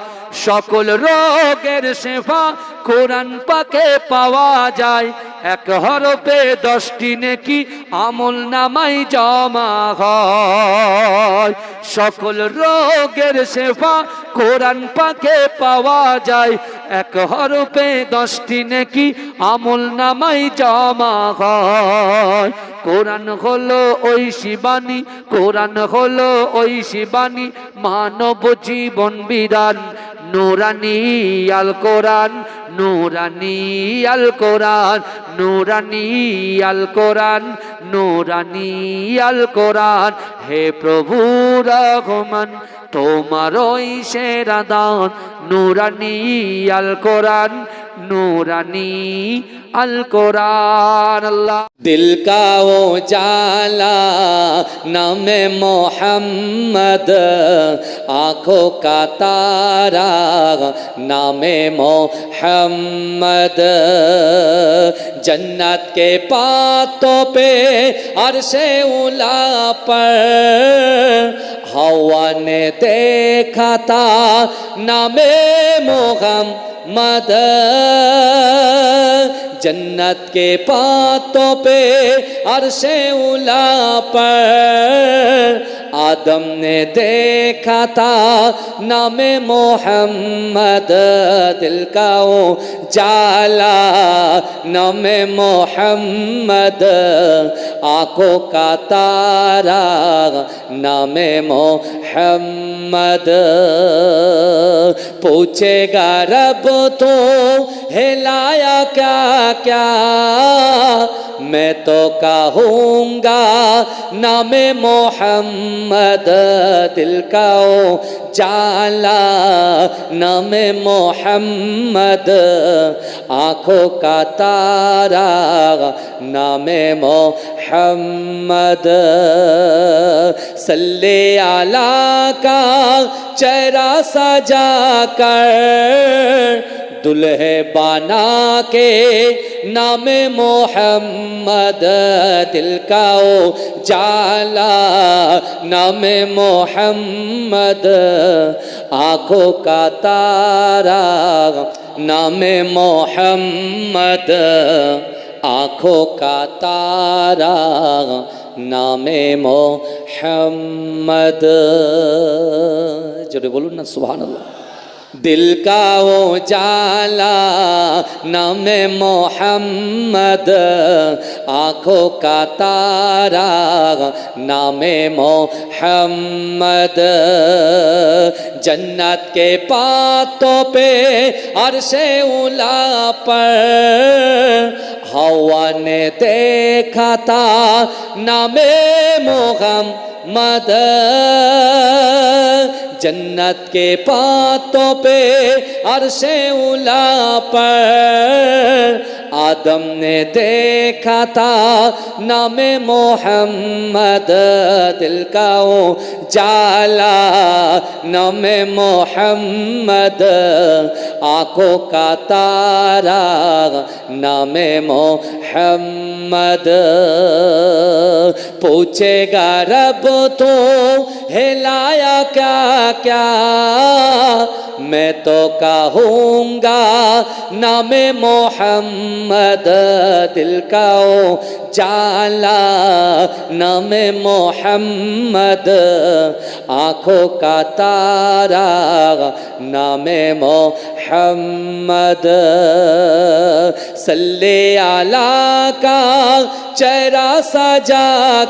সকল রোগের শেফা কোরআন পাকে পাওয়া যায় এক হরফে 10টি নেকি আমল নামাই জমা হয় সকল রোগের শেফা কোরআন পাকে পাওয়া যায় এক হরফে 10টি নেকি আমল নামাই জমা হয় কোরআন হলো ওই শিবানী কোরআন হলো ওই শিবানী মানব জীবন বিধান নূরানী আল কোরআন নূরানী আল কোরআন নূরানী আল কোরআন নূরানী আল কোরআন হে প্রভু রহমান তোমার ওই সেরা দান নূরানী আল কোরআন নূরানী আল কোরআন আল্লাহ दिल का वो जाला नामे मोहम्मद आँखों का तारा नामे मोहम्मद जन्नत के पातों पे अर्शे उला पर हवा ने देखा था नामे मोहम्मद जन्नत के पातों पे अर्शे उला पर आदम ने देखा था नामे मोहम्मद दिल का वो जाला नामे मोहम्मद आँखों का तारा नामे मोहम्मद पूछेगा रब तो हिलाया क्या क्या मैं तो कहूँगा नामे मोहम्मद दिल का ओ जाला नामे मोहम्मद आँखों का तारा नामे मोहम्मद सल्ले आला का चेहरा सजा कर दुल्हे बना के नामे मोहम्मद दिल का ओ जाला नामे मोहम्मद आँखों का तारा नामे मोहम्मद आँखों का तारा नामे मोहम्मद जोरे बोलून ना सुभान अल्लाह दिल का वो जाला नामे मोहम्मद आँखों का तारा नामे मोहम्मद जन्नत के पातों पे अर्शे उला पर हवा ने देखा था नामे मोहम्मद जन्नत के पातों पे अर्शे उला पर आदम ने देखा था नामे मोहम्मद दिल का ओ जाला नामे मोहम्मद आंखों का तारा नामे मोहम्मद पूछेगा रब तो हिलाया क्या क्या मैं तो कहूँगा नामे मोहम्मद दिल का ओ जाला नामे मोहम्मद आँखों का तारा नामे मोहम्मद सल्ले आला का चेहरा सजा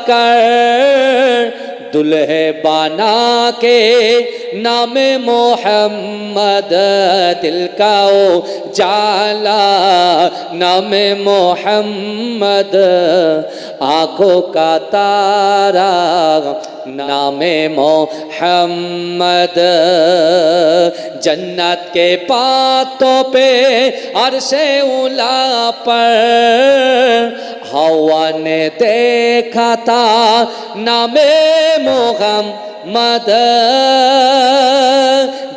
कर दुल्हे बना के नामे मोहम्मद दिल का ओ जाला नामे मोहम्मद आँखों का तारा नामे मोहम्मद जन्नत के पातों पे अर्शे उला पर हवा ने देखा था नामे मोहम्मद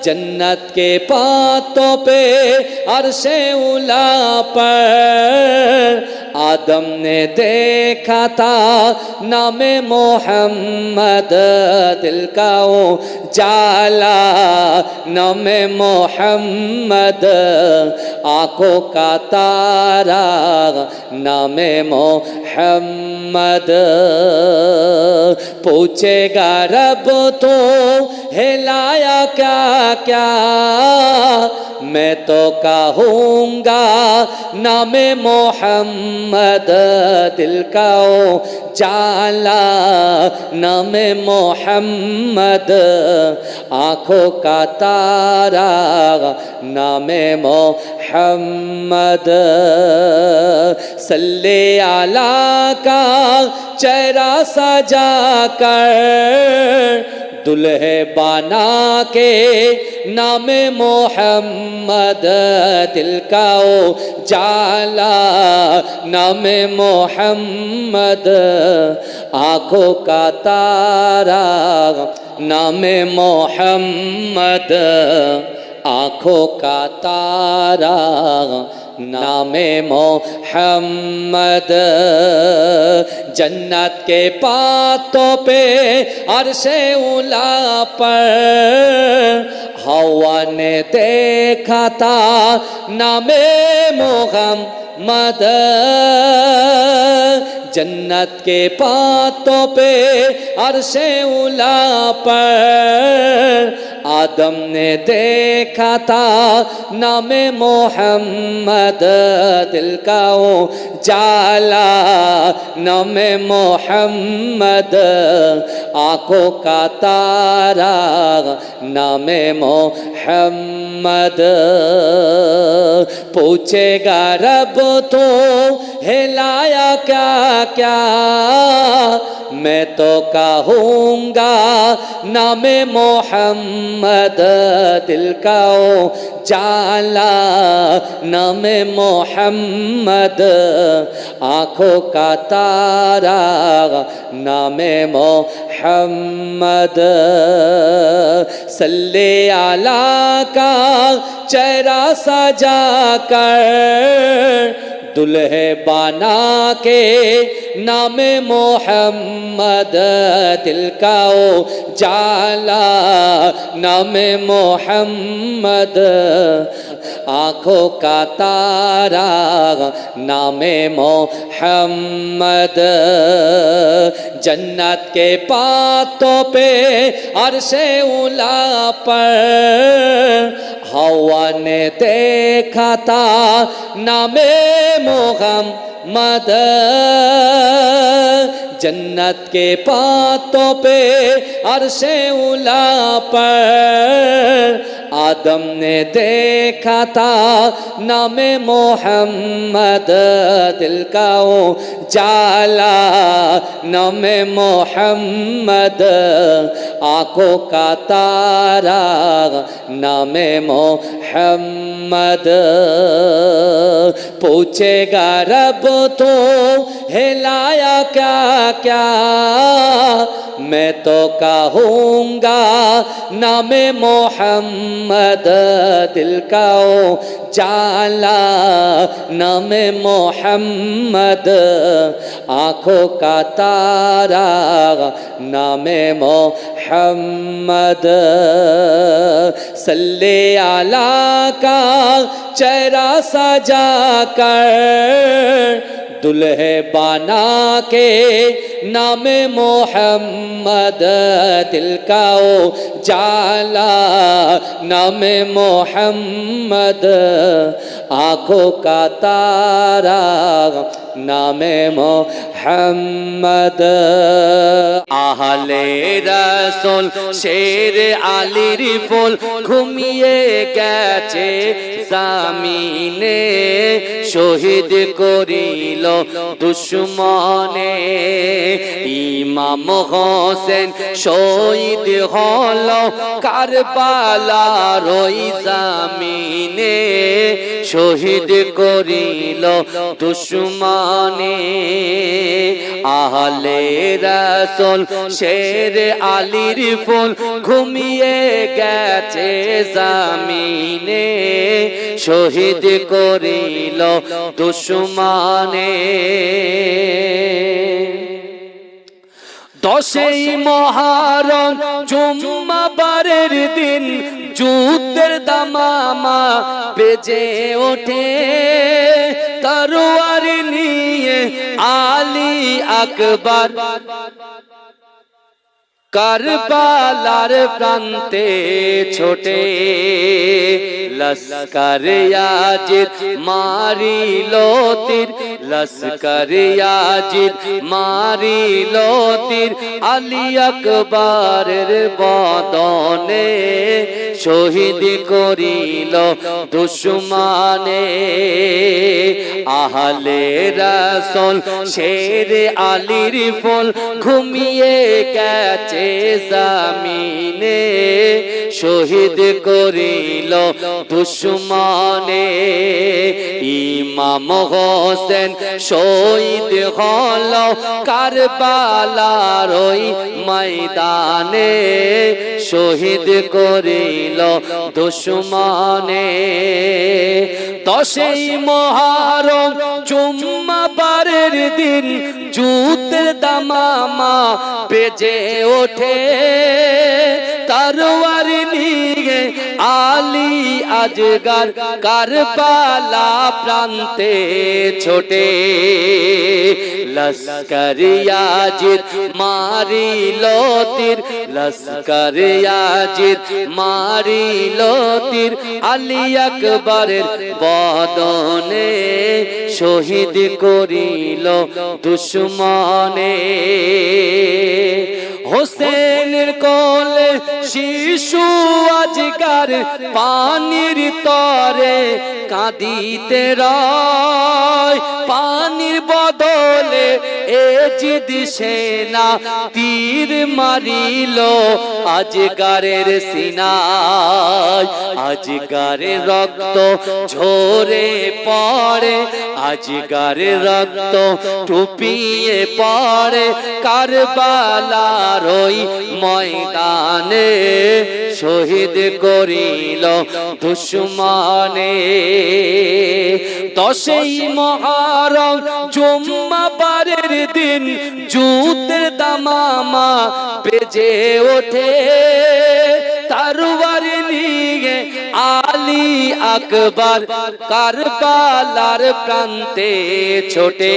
जन्नत के पातों पे अर्शे उला पर आदम ने देखा था नामे मोहम्मद दिल का ओ जाला नामे मोहम्मद आँखों का तारा नामे मोहम्मद पूछेगा रब तो हिलाया क्या क्या मैं तो कहूँगा नामे मोहम्मद दिल का ओ जाला नामे मोहम्मद आँखों का तारा नामे मोहम्मद सल्ले आला का चेहरा सजा कर दुल्हे बना के नामे मोहम्मद दिल का ओ जाला नामे मोहम्मद आँखों का तारा नामे मोहम्मद आँखों का तारा नामे मोहम्मद जन्नत के पातों पे अर्शे उला पर हवा ने देखा था नामे मोहम्मद जन्नत के पातों पे अर्शे उला पर आदम ने देखा था नामे मोहम्मद दिल का ओ जाला नामे मोहम्मद आँखों का तारा नामे मोहम्मद पूछेगा रब तो हिलाया क्या क्या मैं तो कहूँगा नामे मोहम्मद दिल का ओ जाला नामे मोहम्मद आँखों का तारा नामे मोहम्मद सल्ले आला का चेहरा सजा कर दुल्हे बना के नामे मोहम्मद दिल का ओ जाला नामे मोहम्मद आँखों का तारा नामे मोहम्मद जन्नत के पातों पे अर्शे उला पर हवा ने देखा था नामे मोहम्मद जन्नत के पातों पे अर्शे उला पर आदम ने देखा था नामे मोहम्मद दिल का ओ जाला नामे मोहम्मद आंखों का तारा नामे मोहम्मद पूछेगा रब तो हिलाया क्या क्या मैं तो कहूँगा नामे मोहम्मद दिल का ओ जाला नामे मोहम्मद आँखों का तारा नामे मोहम्मद सल्ले आला का चेहरा सजा कर दुल्हे बना के नामे मोहम्मद दिल का ओ जाला नामे मोहम्मद आँखों का तारा नामे मोहम्मद आहले रसूल शेर आलिर ফুল ঘুমিয়ে গেছে জামিনে শহীদ করিল দুশমনে ইমাম হোসেন শহীদ হলো কারবালার ওই জামিনে শহীদ করিল দুশমনে আহলে রাসূল শের আলির ফুল ঘুমিয়ে গেছে জামিনে শহীদ করিল দুশমনে দশই মহরম জুম্মাবারের দিন যুদ্ধের দামামা বেজে ওঠে তরোয়ার নিয়ে আলী আকবর কারবালার প্রান্তে ছোটে লস্কর ইয়াজিদ মারিল তীর লস্কর ইয়াজিদ মারিল তীর আলী আকবরের বদনে শহীদ করিল দুশমনে আহলে রাসূল শের আলির ফুল ঘুমিয়ে গেছে জামিনে শহীদ করিল দুশমনে ইমাম হোসেন শহীদ হলো কারবালার ওই ময়দানে শহীদ করিল দুশমনে দশই মহরম জুম্মাবারের দিন যুদ্ধের দামামা বেজে ওঠে তরোয়ার নিয়ে আলী আজগর কারবালা প্রান্তে ছোটে লস্কর ইয়াজিদ মারিল তীর লস্কর ইয়াজিদ মারিল তীর আলী আকবরের বদনে শহীদ করিল দুশমনে হোসেনের কোলে শিশু আজকার পানির তরে কাঁদিতে রয় পানির বদলে এজিদ সেনা তীর মারিল আজকারের সিনায় আজকারের রক্ত ঝরে পড়ে আজকারের রক্ত টুপিয়ে পড়ে কারবালার ওই ময়দানে শহীদ করিল দুশমনে দশই মহরম জুম্মাবারের দিন যুদ্ধের দামামা বেজে ওঠে তরোয়ার নিয়ে আলী আলী আকবর কারবালার প্রান্তে ছোটে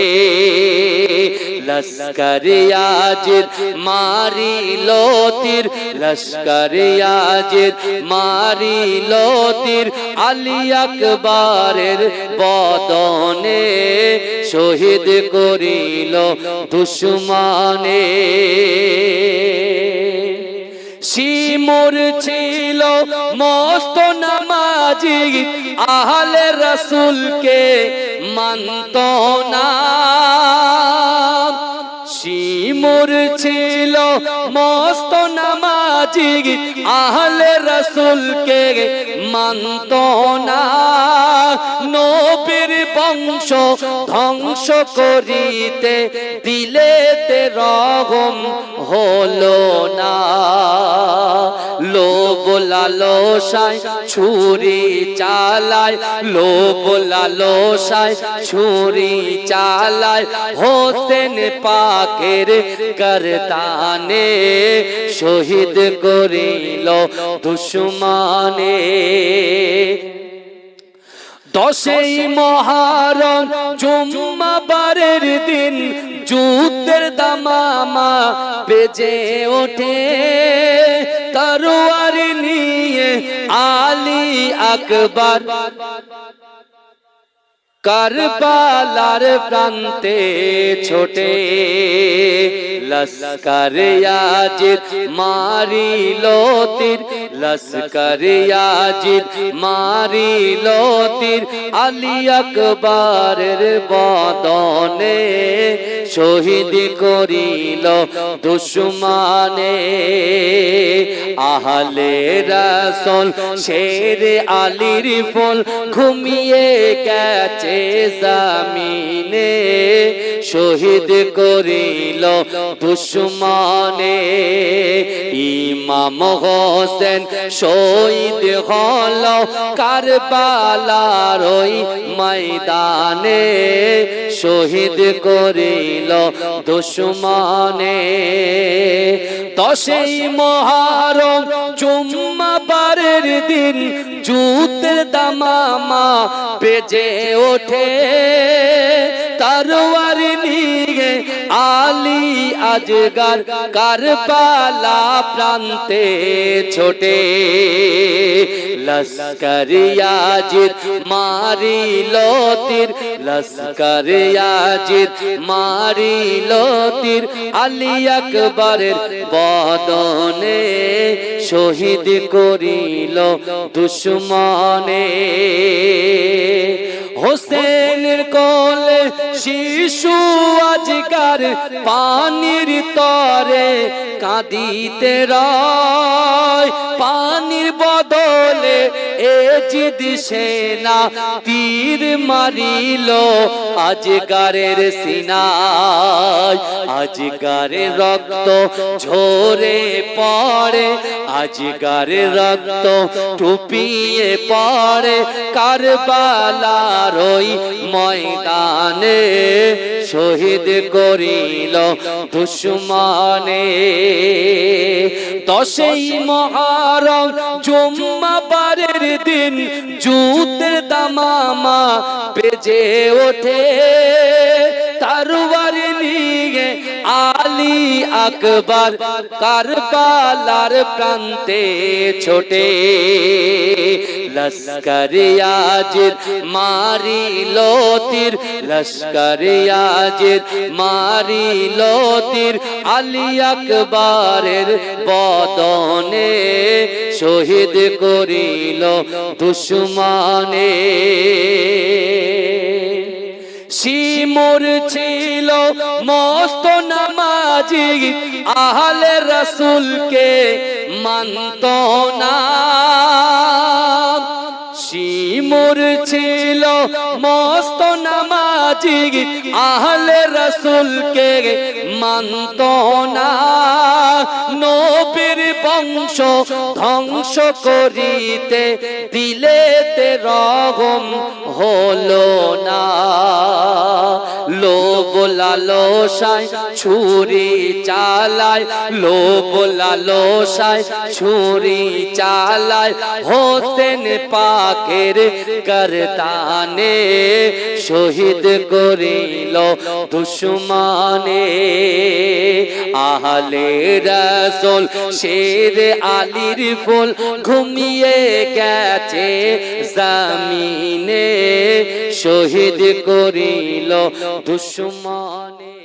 লস্কর ইয়াজিদ মারিল তীর লস্কর ইয়াজিদ মারিল তীর আলী আকবরের বদনে শহীদ করিল দুশমনে শিমুর ছিল মস্ত নামাজি আহলে রাসূলকে মানত না শিমুর ছিল মস্ত নামাজি আহলে রাসূলকে মানত না নবীর বংশ ধ্বংস করিতে দিলেতে রগম হলো না লোভ লালসায় ছুরি চালায় লোভ লালসায় ছুরি চালায় হোসেন পাকের গর্দানে শহীদ করিল দুশমনে দশই মহরম জুম্মাবারের দিন যুদ্ধের দামামা বেজে ওঠে তরোয়ার নিয়ে আলী আকবর কারবালার প্রান্তে ছোটে লস্কর ইয়াজিদ মারিল তীর লস্কর ইয়াজিদ মারিল তীর আলী আকবরের বদনে শহীদ করিল দুশমনে আহলে রাসূল শের আলীর ফুল ঘুমিয়ে গেছে জামিনে শহীদ করিল দুশমনে ইমাম হোসেন শহীদ হল কারবালার ওই ময়দানে শহীদ করিল দুশমনে দশই মহরম জুম্মাবারের দিন যুদ্ধের দামামা বেজে ওঠে তরোয়ার নিয়ে আলী আকবর কারবালা প্রান্তে ছোটে লস্কর ইয়াজিদ মারিল তীর লস্কর ইয়াজিদ মারিল তীর আলী আকবরের বদনে শহীদ করিল দুশমনে হোসেনের কোলে শিশু আজকার পানির তরে কাঁদিতে রয় পানির বদলে এজিদ সেনা তীর মারিল আজকারের সিনায় আজকারের রক্ত ঝরে পড়ে আজকারের রক্ত টুপিয়ে পড়ে কারবালার ওই ময়দানে শহীদ করিল দুশমনে দশই মহরম জুম্মাবারের দিন যুদ্ধের দামামা বেজে ওঠে তরোয়ার নিয়ে আলী আকবর কারবালার প্রান্তে ছোটে লস্কর ইয়াজিদ মারিল তীর লস্কর ইয়াজিদ মারিল তীর আলী আকবরের বদনে শহীদ করিল দুশমনে শিমুর ছিল মস্ত নামাজি আহলে রাসূলকে মানত না শিমুর ছিল মস্ত নামাজি হাজি আহলে রসুলকে মানত না, নবীর বংশ ধ্বংস করিতে দিলেতে রগম হলো না। লোভ লালসায় ছুরি চালায়, লোভ লালসায় ছুরি চালায়, হোসেন পাকের গর্দানে শহীদ করিল দুশমনে। আহলে রসুল শের আলীর ফুল ঘুমিয়ে গেছে জমিনে, শহীদ করিল দুশমনে।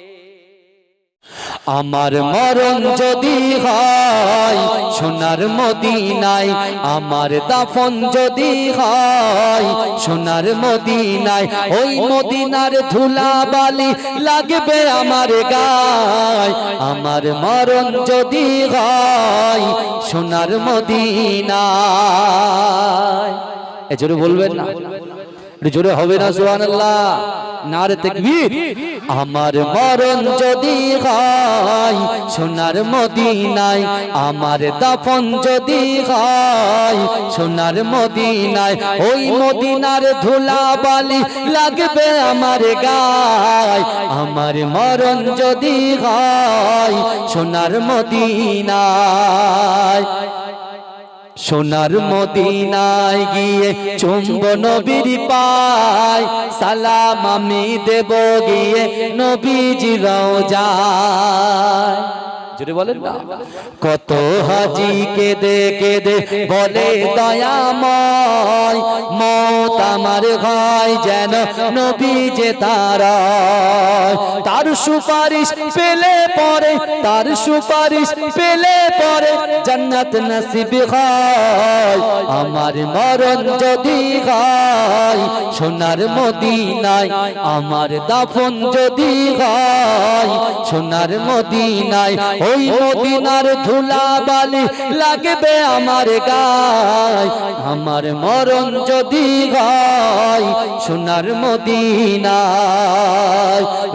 আমার মরণ যদি হয় সোনার মদিনায়, আমার দাফন যদি হয় সোনার মদিনায়, ওই মদিনার ধুলা বালি লাগবে আমার গায়। আমার মরণ যদি হয় সোনার মদিনায়। এ জোরে বলবেন না, জোরে হবে না সুবহানাল্লাহ, নারে তাকবীর। আমার মরণ যদি হয় সোনার মদিনায়, আমার দাফন যদি হয় সোনার মদিনায়, ওই মদিনার ধুলা বালি লাগবে আমার গায়। আমার মরণ যদি হয় সোনার মদিনায়, সোনার মদিনায় গিয়ে চুম্ব নবীর পায়, সালাম আমি দেব গিয়ে নবীজি রওজায়। জোরে বলেন না। কত হাজি কেঁদে কেঁদে বলে দয়াময়, মত আমার হয় যেন নবী যে তারা, তার সুপারিশ পেলে পরে, তার সুপারিশ পেলে পরে জান্নাত নসিব হয়। আমার মরণ যদি হয় সোনার মদিনায়, আমার দাফন যদি হয় সোনার মদিনায়, ওই মদিনার ধুলা বালি লাগবে আমার গায়। আমার মরণ যদি হয় সোনার মদিনায়,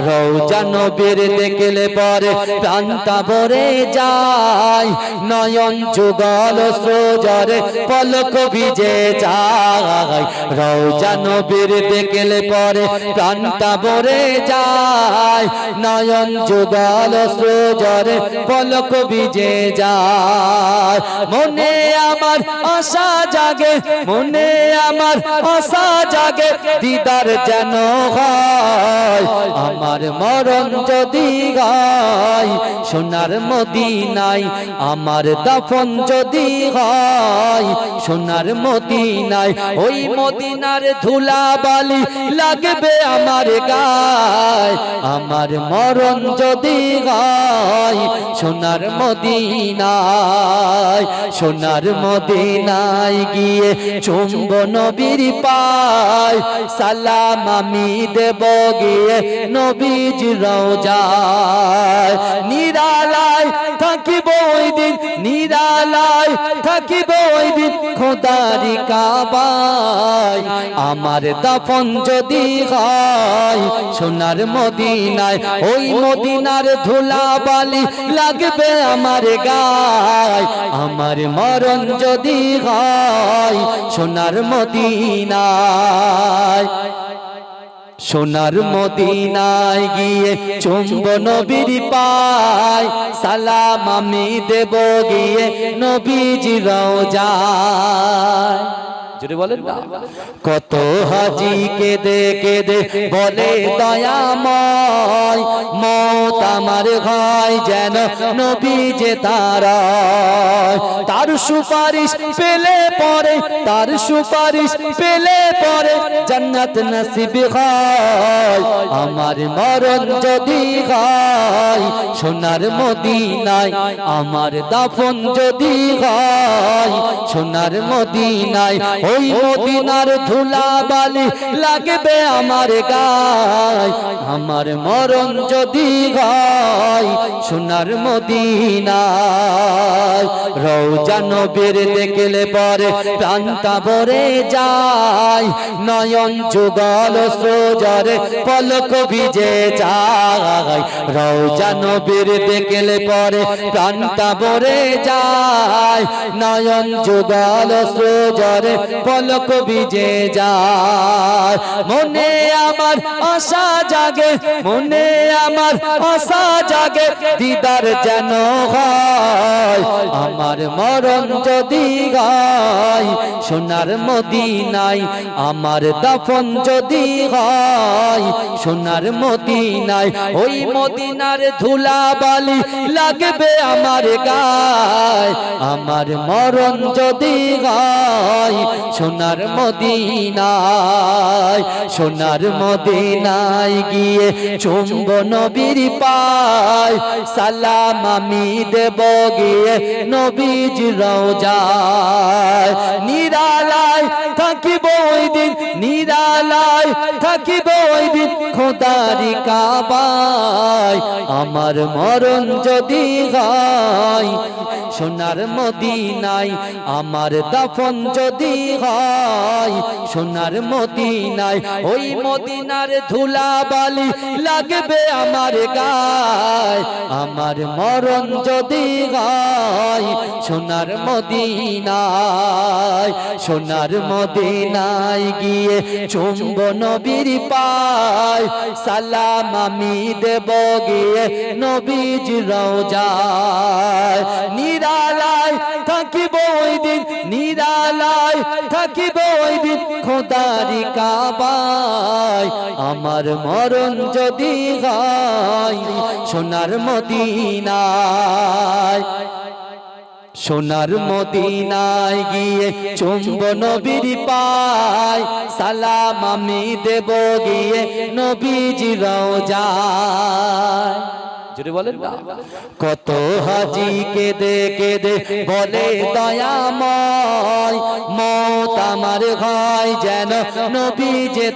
রওজা নবীর দেখলে পরে প্রাণটা ভরে যায়, নয়ন যুগল স্রোজরে পলক ভিজে যায়। রওজা নবীর দেখলে পরে প্রাণটা ভরে যায়, নয়ন যুগল স্রোজরে পলক ভিজে যায়। মনে আমার আশা জাগে, মনে আমার আশা জাগে, দিদার যেন হয়। আমার মরণ যদি হয় সোনার মদিনায়, আমার দাফন যদি হয় সোনার মদিনায়, ওই মদিনার ধুলা বালি লাগবে আমার গায়। আমার মরণ যদি হয় সোনার মদিনায়, সোনার মদিনায় গিয়ে চুম্ব নবীর পায়, সালাম আমি দেব গিয়ে নবীজি রওজায়। নিরালায় থাকিব ওই দিন, নিরালায় থাকিব ওই দিন খোদারি কাবায়। আমার দাফন যদি হয় সোনার মদিনায়, ওই মদিনার ধুলা বালি লাগবে আমার গায়। আমার মরণ যদি হয় সোনার মদিনায়, সোনার মদিনায় গিয়ে চুম্ব নবীর পায়, সালাম আমি দেব গিয়ে নবীজি রওজায়। জোরে বলেন না। কত হাজি কেঁদে কেঁদে বলে দয়াময়, মত আমার হয় যেন নবী যে তারা, তার সুপারিশ পেলে পরে, তার সুপারিশ পেলে পরে জান্নাত নসিব হয়। আমার মরণ যদি হয় সোনার মদিনায়, আমার দাফন যদি হয় সোনার মদিনায়, ওই মদিনার ধুলাবালি লাগবে আমার গায় আমার মরণ যদি হয় সোনার মদিনায় রওজা নবীর দেখলে পরে প্রাণটা ভরে যায় নয়ন যুগল সজরে পলক ভিজে যায় রওজা নবীর দেখলে পরে প্রাণটা ভরে যায় নয়ন যুগল সজরে পলক ভিজে যায় মনে আমার আশা জাগে মনে আমার আশা জাগে দিদার যেন হয় আমার মরণ যদি হয় সোনার মদিনায় আমার দাফন যদি হয় সোনার মদিনায় ওই মদিনার ধুলাবালি লাগবে আমার গায় আমার মরণ যদি হয় সোনার মদিনায় সোনার মদিনায় গিয়ে চুম্ব নবীর পায় সালাম আমি দেব গিয়ে নবীজ রওজায় নিরালায় থাকিব ওই দিন নিরালায় থাকিব ওই দিন খোদারি কাবায় আমার মরণ যদি হয় সোনার মদিনায় আমার দাফন যদি হয় সোনার মদিনায় ওই মদিনার ধুলাবালি লাগবে আমার গায় আমার মরণ যদি হয় সোনার মদিনায় সোনার মদিনায় গিয়ে চুম্ব নবীর পায় সালাম আমি দেব গিয়ে নবীজ রওজায় নিরালায় থাকিব ওই দিন নিরালায় থাকিব ওই দিন খোদারি কাবায় আমার মরণ যদি হয় সোনার মদিনায় সোনার মদিনায় গিয়ে চুম্ব নবীর পায় সালাম আমি দেব গিয়ে নবীজ রওজায় জোরে বলেন না কত হাজি কেঁদে কেঁদে বলে দয়াময় মত আমার হয় যেন নবী যে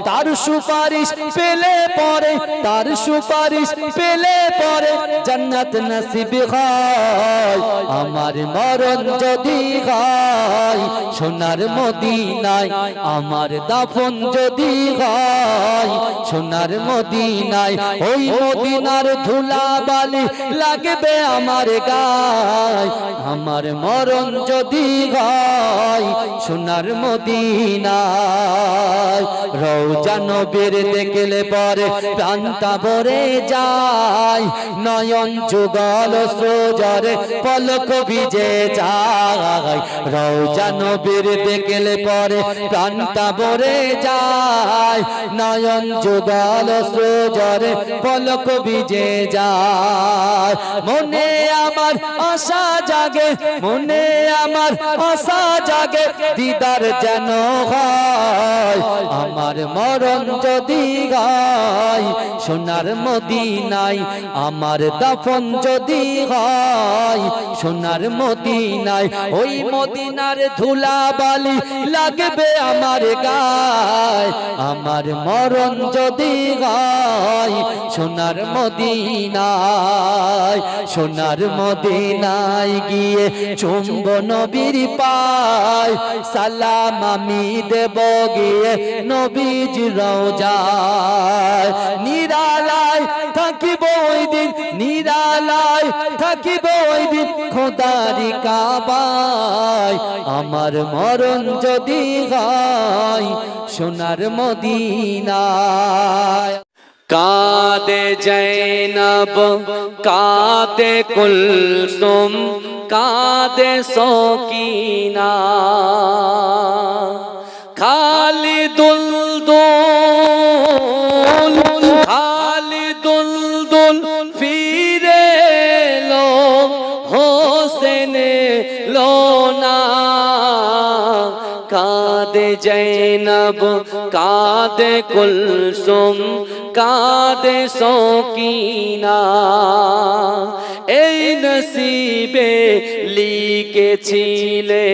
তার সুপারিশ পেলে পরে তার সুপারিশ পেলে পরে জান্নাত নসিব হয় আমার মরণ যদি হয় সোনার মদিনায় আমার দাফন যদি হয় সোনার মদিনায় ওই মদিনার ধুলাবালি লাগবে আমার গায় আমার মরণ যদি হয় সোনার মদিনায় রওজা নবীর দেখলে পরে প্রাণটা ভরে যায় নয়ন যুগল সজরে পলক ভিজে যায় রওজা নবীর দেখলে পরে প্রাণটা ভরে যায় নয়ন যুগল সজরে পলক ভিজে যায় মনে আমার আশা জাগে মনে আমার আশা জাগে দিদার যেন হয় আমার মরণ যদি হয় সোনার মদিনায় আমার দাফন যদি হয় সোনার মদিনায় ওই মদিনার ধুলাবালি লাগবে আমার গায় আমার মরণ যদি হয় সোনার মদিনায় সোনার মদিনায় গিয়ে চুম্ব নবীর পায় সালাম আমি দেব গিয়ে নবীজ রওজায় নিরালায় থাকিব ওই দিন নিরালায় থাকিব ওই দিন খোদারি কাবায় আমার মরণ যদি হয় সোনার মদিনায় কাঁদে জৈনব কাঁদে কুলসুম কাঁদে সকিনা খালি দুলদুল খালি দুলদুল ফিরে লো হোসেন লোনা কাঁদে জৈনব কাঁদে কুলসুম কাঁদে সকিনা এই নসিবে লিখেছিলে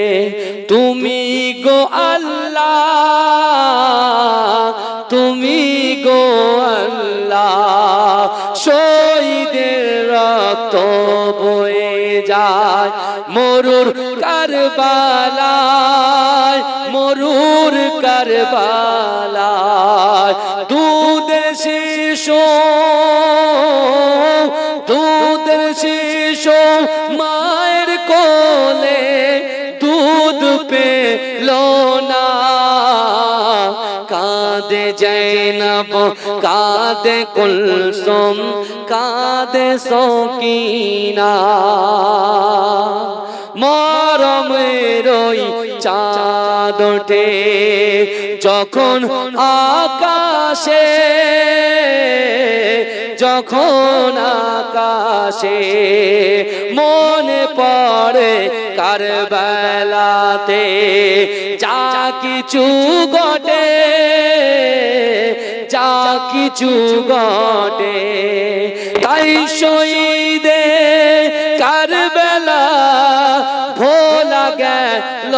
বয়ে যায় মরুর কারবালায় মরুর কারবালায় দুধের শিশু মায়ের কোলে দুধ পেল না কাঁদে জৈনব কাঁদে কুলসুম কাঁদে সকিনা মরমের ওই চাঁদ ওঠে যখন আকাশে মনে পড়ে কারবালাতে যা কিছু ঘটে তাই শহীদে কারবালা ভোলা গেল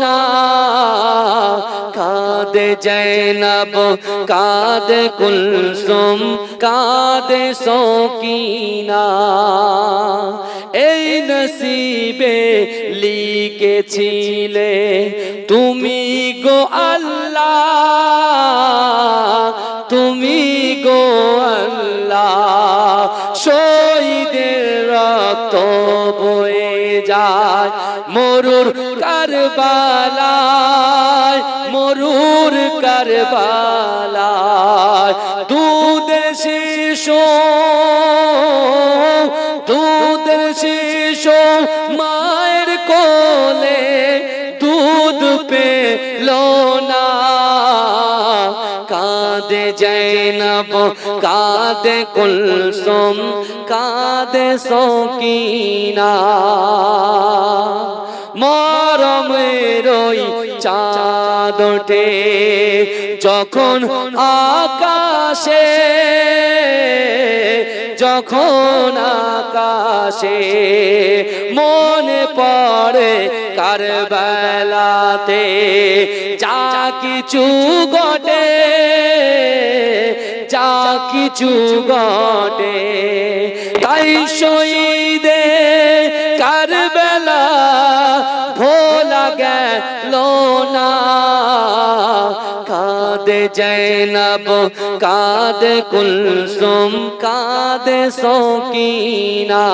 না কাঁদে জৈনব কাঁদে কুলসুম কাঁদে সকিনা এই নসিবে লিখেছিলে তুমি গো আল্লাহ তুমি গো আল্লাহ শহীদের রক্ত বয়ে যায় মরুর কারবালায় দুধের শিশু মায়ের কোলে দুধ পেল না কাঁদে জৈনব কাঁদে কুলসুম কাঁদে সকিনা মরমের ওই চাঁদ ওঠে যখন আকাশে মনে পড়ে কারবালাতে যা কিছু ঘটে তাই শহীদে কারবালা ভোলা গেল না কাঁদে জৈনব কাঁদে কুলসুম কাঁদে সকিনা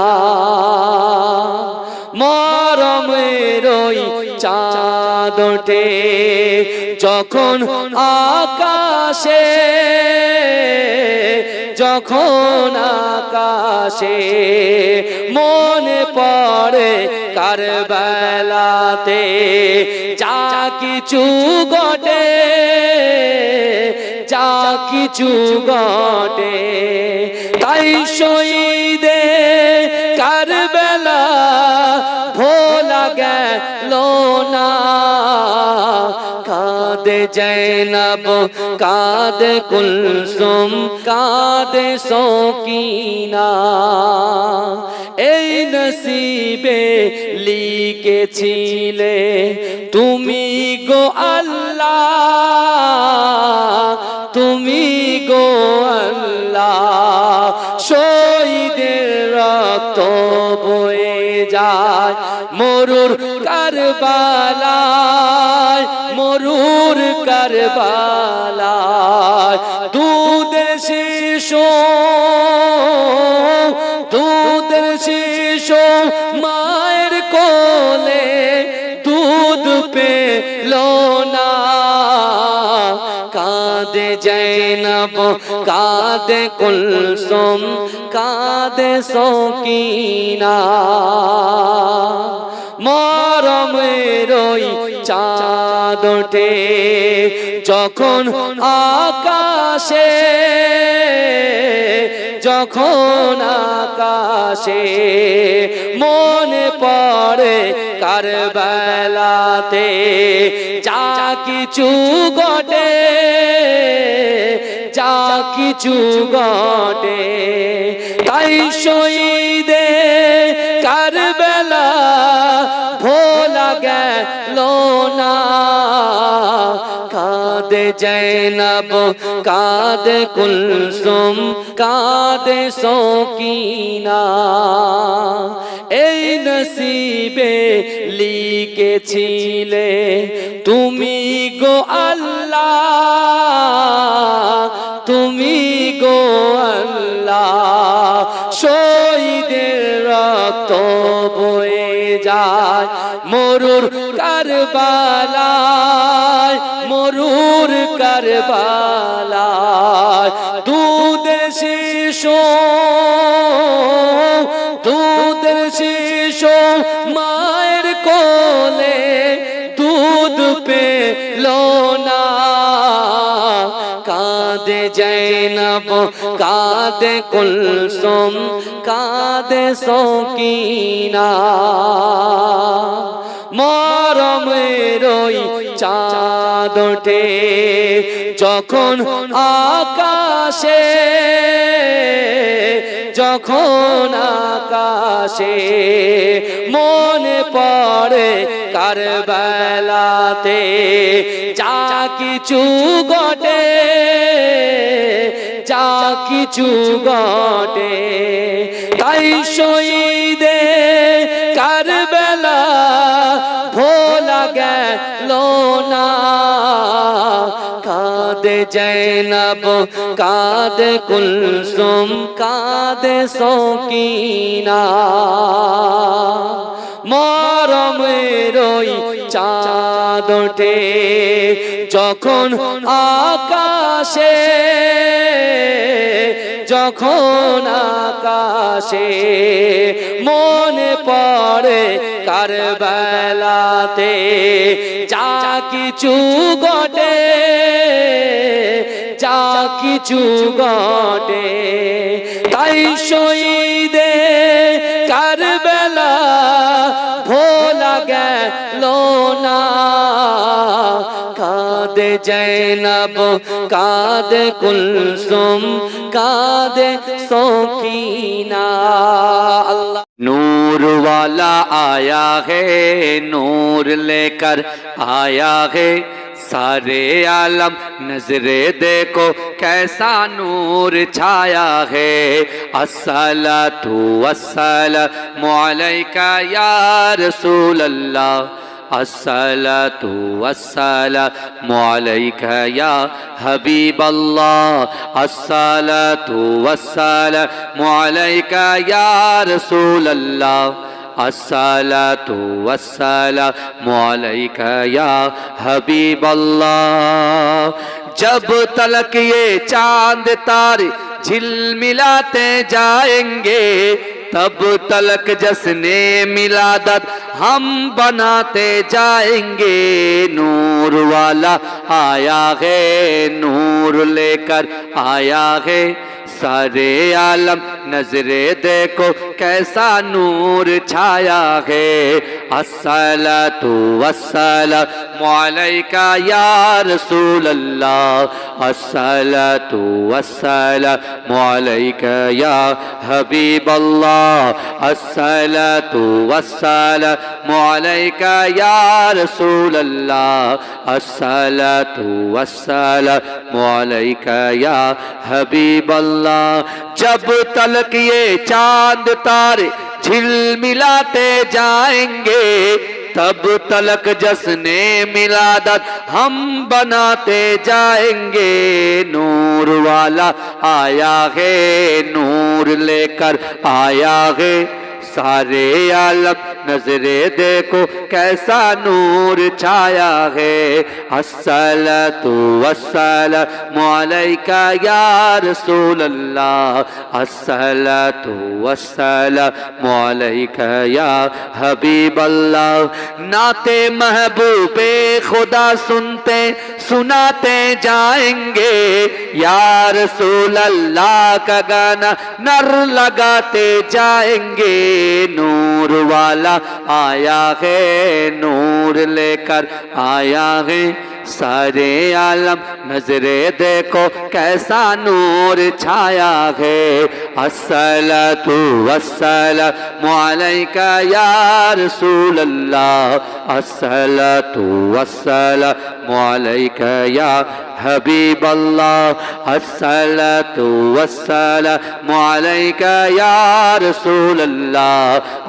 মরমের ওই চাঁদ ওঠে যখন আকাশে মনে পড়ে কারবালাতে যা কিছু ঘটে তাই শহীদে কারবালা ভোলা গেল না কাঁদে জৈনব কাঁদে কুলসুম কাঁদে সকিনা এই নসিবে লিখেছিলে তুমি গো আল্লাহ তুমি গো আল্লাহ শহীদের রক্ত বয়ে যায় মরুর কারবালায় দুধের শিশু মায়ের কোলে দুধ পেল না কাঁদে জৈনব কাঁদে কুলসুম কাঁদে সকিনা মরমের ওই চাঁদ ওঠে যখন আকাশে মনে পড়ে কারবালাতে যা কিছু ঘটে তাই শহীদে কারবালা ভোলা গেল না কাঁদে জৈনব কাঁদে কুলসুম কাঁদে সকিনা দিয়েছিলে তুমি গো আল্লাহ, তুমি গো আল্লাহ। শহীদের রক্ত বয়ে যায় মরুর কারবালায়, মরুর কারবালায়। দুধের শিশু, দুধের শিশু মায়ের কোলে দুধ পেল না। কাঁদে জৈনব, কাঁদে কুলসুম, কাঁদে সকিনা। মরমের ওই চাঁদ ওঠে যখন আকাশে, যখন আকাশে। মনে পড়ে কারবালাতে যা কিছু ঘটে, যা কিছু ঘটে। তাই শহীদে কারবালা ভোলা গেল না। কাঁদে জৈনব, কাঁদে কুলসুম, কাঁদে সকিনা। মরমের ওই চাঁদ ওঠে যখন আকাশে, যখন আকাশে। মনে পড়ে কারবালাতে যা কিছু ঘটে, যা কিছু ঘটে। তাই শহীদে কারবালা ভোলা গেল না। কাঁদে জৈনব, কাঁদে কুলসুম, কাঁদে সকিনা। अल्लाह नूर वाला आया है, नूर लेकर आया है। सारे आलम नजरे देखो कैसा नूर छाया है। अस्सलातु वस्सलामु अलैका या रसूल अल्लाह, अस्सलातु वस्सलामु अलैका या हबीब अल्लाह, अस्सलातु वस्सलामु अलैका या रसूल अल्लाह, अस्सलातु वस्सलामु अलैका या हबीब अल्लाह। जब तलक ये चांद तारे झिलमिलाते जाएंगे, तब तलक जश्ने मिलादत हम बनाते जाएंगे। नूर वाला आया है, नूर लेकर आया है। सारे आलम नजरे देखो कैसा नूर छाया है। अस्सलातु वस्सलामु अलैका या रसूल अल्लाह, अस्सलातु वस्सलामु अलैका या हबीब अल्लाह, अस्सलातु वस्सलामु अलैका या रसूल अल्लाह, अस्सलातु वस्सलामु अलैका या हबीब अल्लाह। जब तलक ये चांद तारे झिलमिलाते जाएंगे, तब तलक जश्ने मिलादत हम बनाते जाएंगे। नूर वाला आया है, नूर लेकर आया है। सारे आलम नजरे देखो कैसा नूर छाया है। अस्सलातु वस्सलामु अलैका या रसूल अल्लाह, अस्सलातु वस्सलामु अलैका या हबीब अल्लाह। नाते महबूबे खुदा सुनते सुनाते जाएंगे, या रसूल अल्लाह का गाना नर लगाते जाएंगे। नूर वाला आया है, नूर लेकर आया है। सारे आलम नजरे देखो कैसा नूर छाया है। अस्सलातु वस्सलामु अलैका या रसूल अल्लाह, अस्सलातु वस्सलामु আলাইকা ইয়া হাবিবাল্লাহ আসসালাতু ওয়াসসালামু আলাইকা ইয়া রাসূলুল্লাহ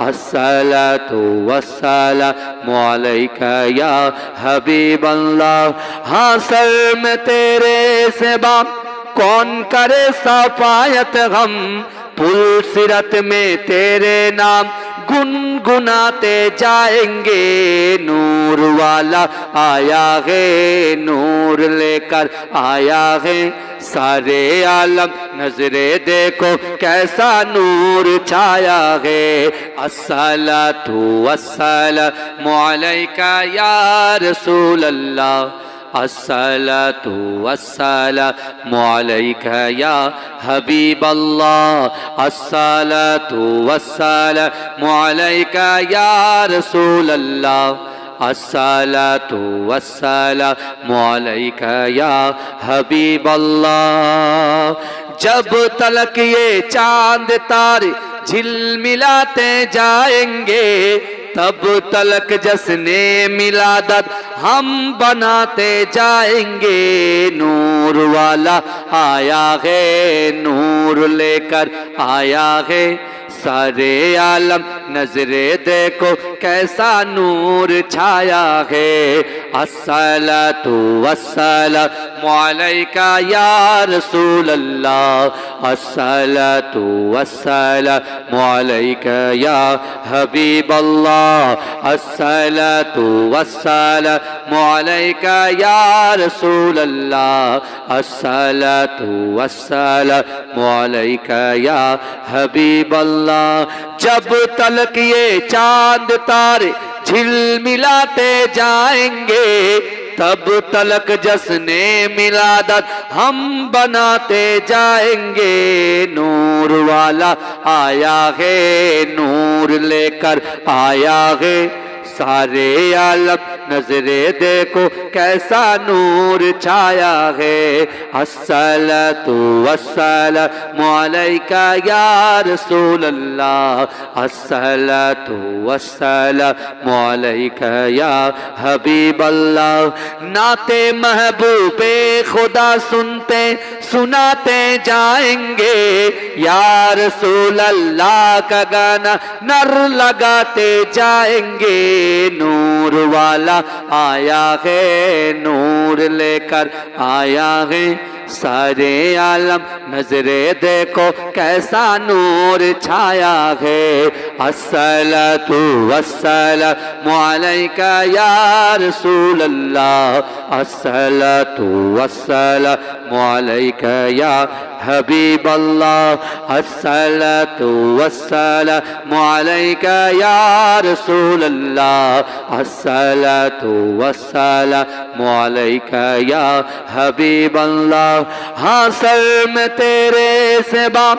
আসসালাতু ওয়াসসালামু আলাইকা ইয়া হাবিবাল্লাহ হাসর में तेरे सिवा कौन करे सफायत हम पुलसिरत में तेरे नाम गुनगुनाते जाएंगे नूर वाला आया है नूर लेकर आया है सारे आलम नजरे देखो कैसा नूर छाया है अस्सलातु वस्सलामु अलैका या रसूल अल्लाह अस्सलातु वस्सलामु अलैका या हबीब अल्लाह अस्सलातु वस्सलामु अलैका या रसूल अल्लाह अस्सलातु वस्सलामु अलैका या हबीब अल्लाह जब तलक ये चांद तारे झिलमिलाते जाएंगे तब तलक जश्ने मिलादत हम बनाते जाएंगे नूर वाला आया है नूर लेकर आया है सारे आलम नजरे देखो कैसा नूर छाया है अस्सलातु वस्सलामु अलैका या रसूल अल्लाह अस्सलातु वस्सलामु अलैका या हबीब अल्लाह अस्सलातु वस्सलामु अलैका या रसूल अल्लाह अस्सलातु वस्सलामु अलैका या हबीब अल्लाह जब तलक ये चांद तारे झिलमिलाते जाएंगे तब तलक जश्ने मिलादत हम बनाते जाएंगे नूर वाला आया है नूर लेकर आया है सारे आलम नजरे देखो कैसा नूर छाया है अस्सलातु वस्सलामु अलैका या रसूल अल्लाह अस्सलातु वस्सलामु अलैका या हबीब अल्लाह नाते महबूबे खुदा सुनते सुनाते जाएंगे या रसूल अल्लाह का गाना नर लगाते जाएंगे नूर वाला आया है नूर लेकर आया है सारे आलम नजरे देखो कैसा नूर छाया है अस्सलातु वस्सलामु अलैका या रसूल अल्लाह अस्सलातु वस्सलामु अलैका या हबीब अल्लाह अस्सलातु वस्सलामु अलैका या रसूल अल्लाह अस्सलातु वस्सलामु अलैका या हबीब अल्लाह हासर में तेरे सिवा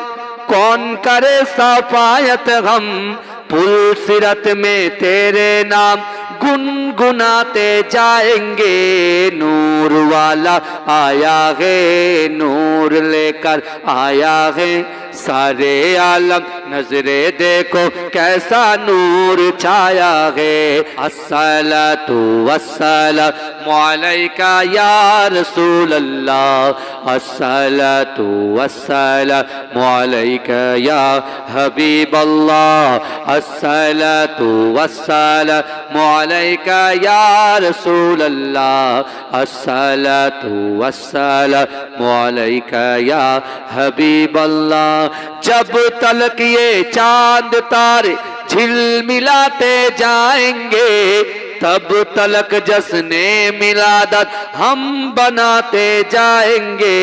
कौन करे सफायत हम पुलसिरत में तेरे नाम गुनगुनाते जाएंगे नूर वाला आया है नूर लेकर आया है सारे आलम नजरे देखो कैसा नूर छाया है अस्सलातु वस्सलामु अलैका या रसूल अल्लाह अस्सलातु वस्सलामु अलैका या हबीब अल्लाह अस्सलातु वस्सलामु अलैका या रसूल अल्लाह अस्सलातु वस्सलामु अलैका या हबीब अल्लाह जब तलक ये चांद तारे झिलमिलाते जाएंगे तब तलक जश्ने मिलादत हम बनाते जाएंगे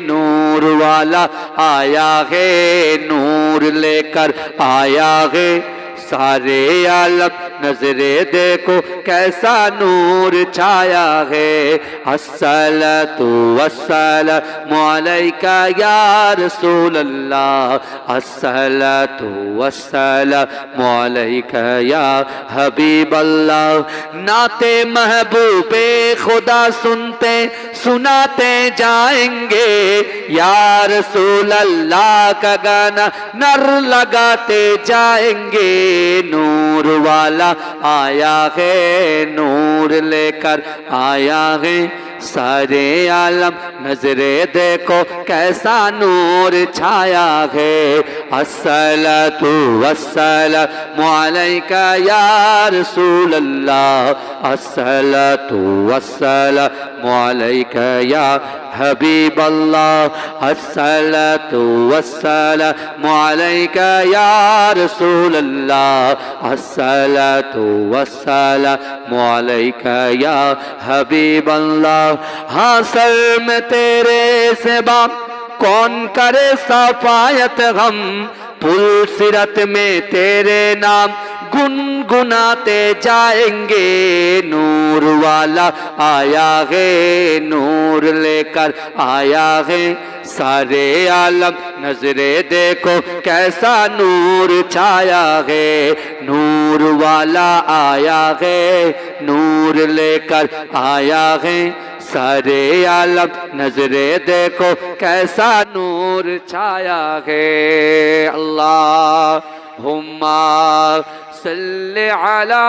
नूर वाला आया है नूर लेकर आया है सारे आलम नजरे देखो कैसा नूर छाया है अस्सलातु वस्सलामु अलैका या रसूल अल्लाह अस्सलातु वस्सलामु अलैका या हबीब अल्लाह नाते महबूबे खुदा सुनते सुनाते जाएंगे या रसूल अल्लाह का गाना नर लगाते जाएंगे नूर वाला आया है, नूर लेकर आया है सारे आलम नजरे देखो कैसा नूर छाया है। अस्सलातु वस्सलामु अलैका या रसूल अल्लाह, अस्सलातु वस्सलामु अलैका या हबीब अल्लाह, अस्सलातु वस्सलामु अलैका या रसूल अल्लाह, अस्सलातु वस्सलामु अलैका या हबीब अल्लाह। हाँ सर में तेरे सिवा कौन करे सफायत हम, पुल सिरत में तेरे नाम गुनगुनाते जाएंगे। नूर वाला आया है, नूर लेकर आया है सारे आलम नजरे देखो कैसा नूर छाया है। नूर वाला आया है, नूर लेकर आया है सारे आलम नजरे देखो कैसा नूर छाया है। अल्लाहुम्मा सल्ली अला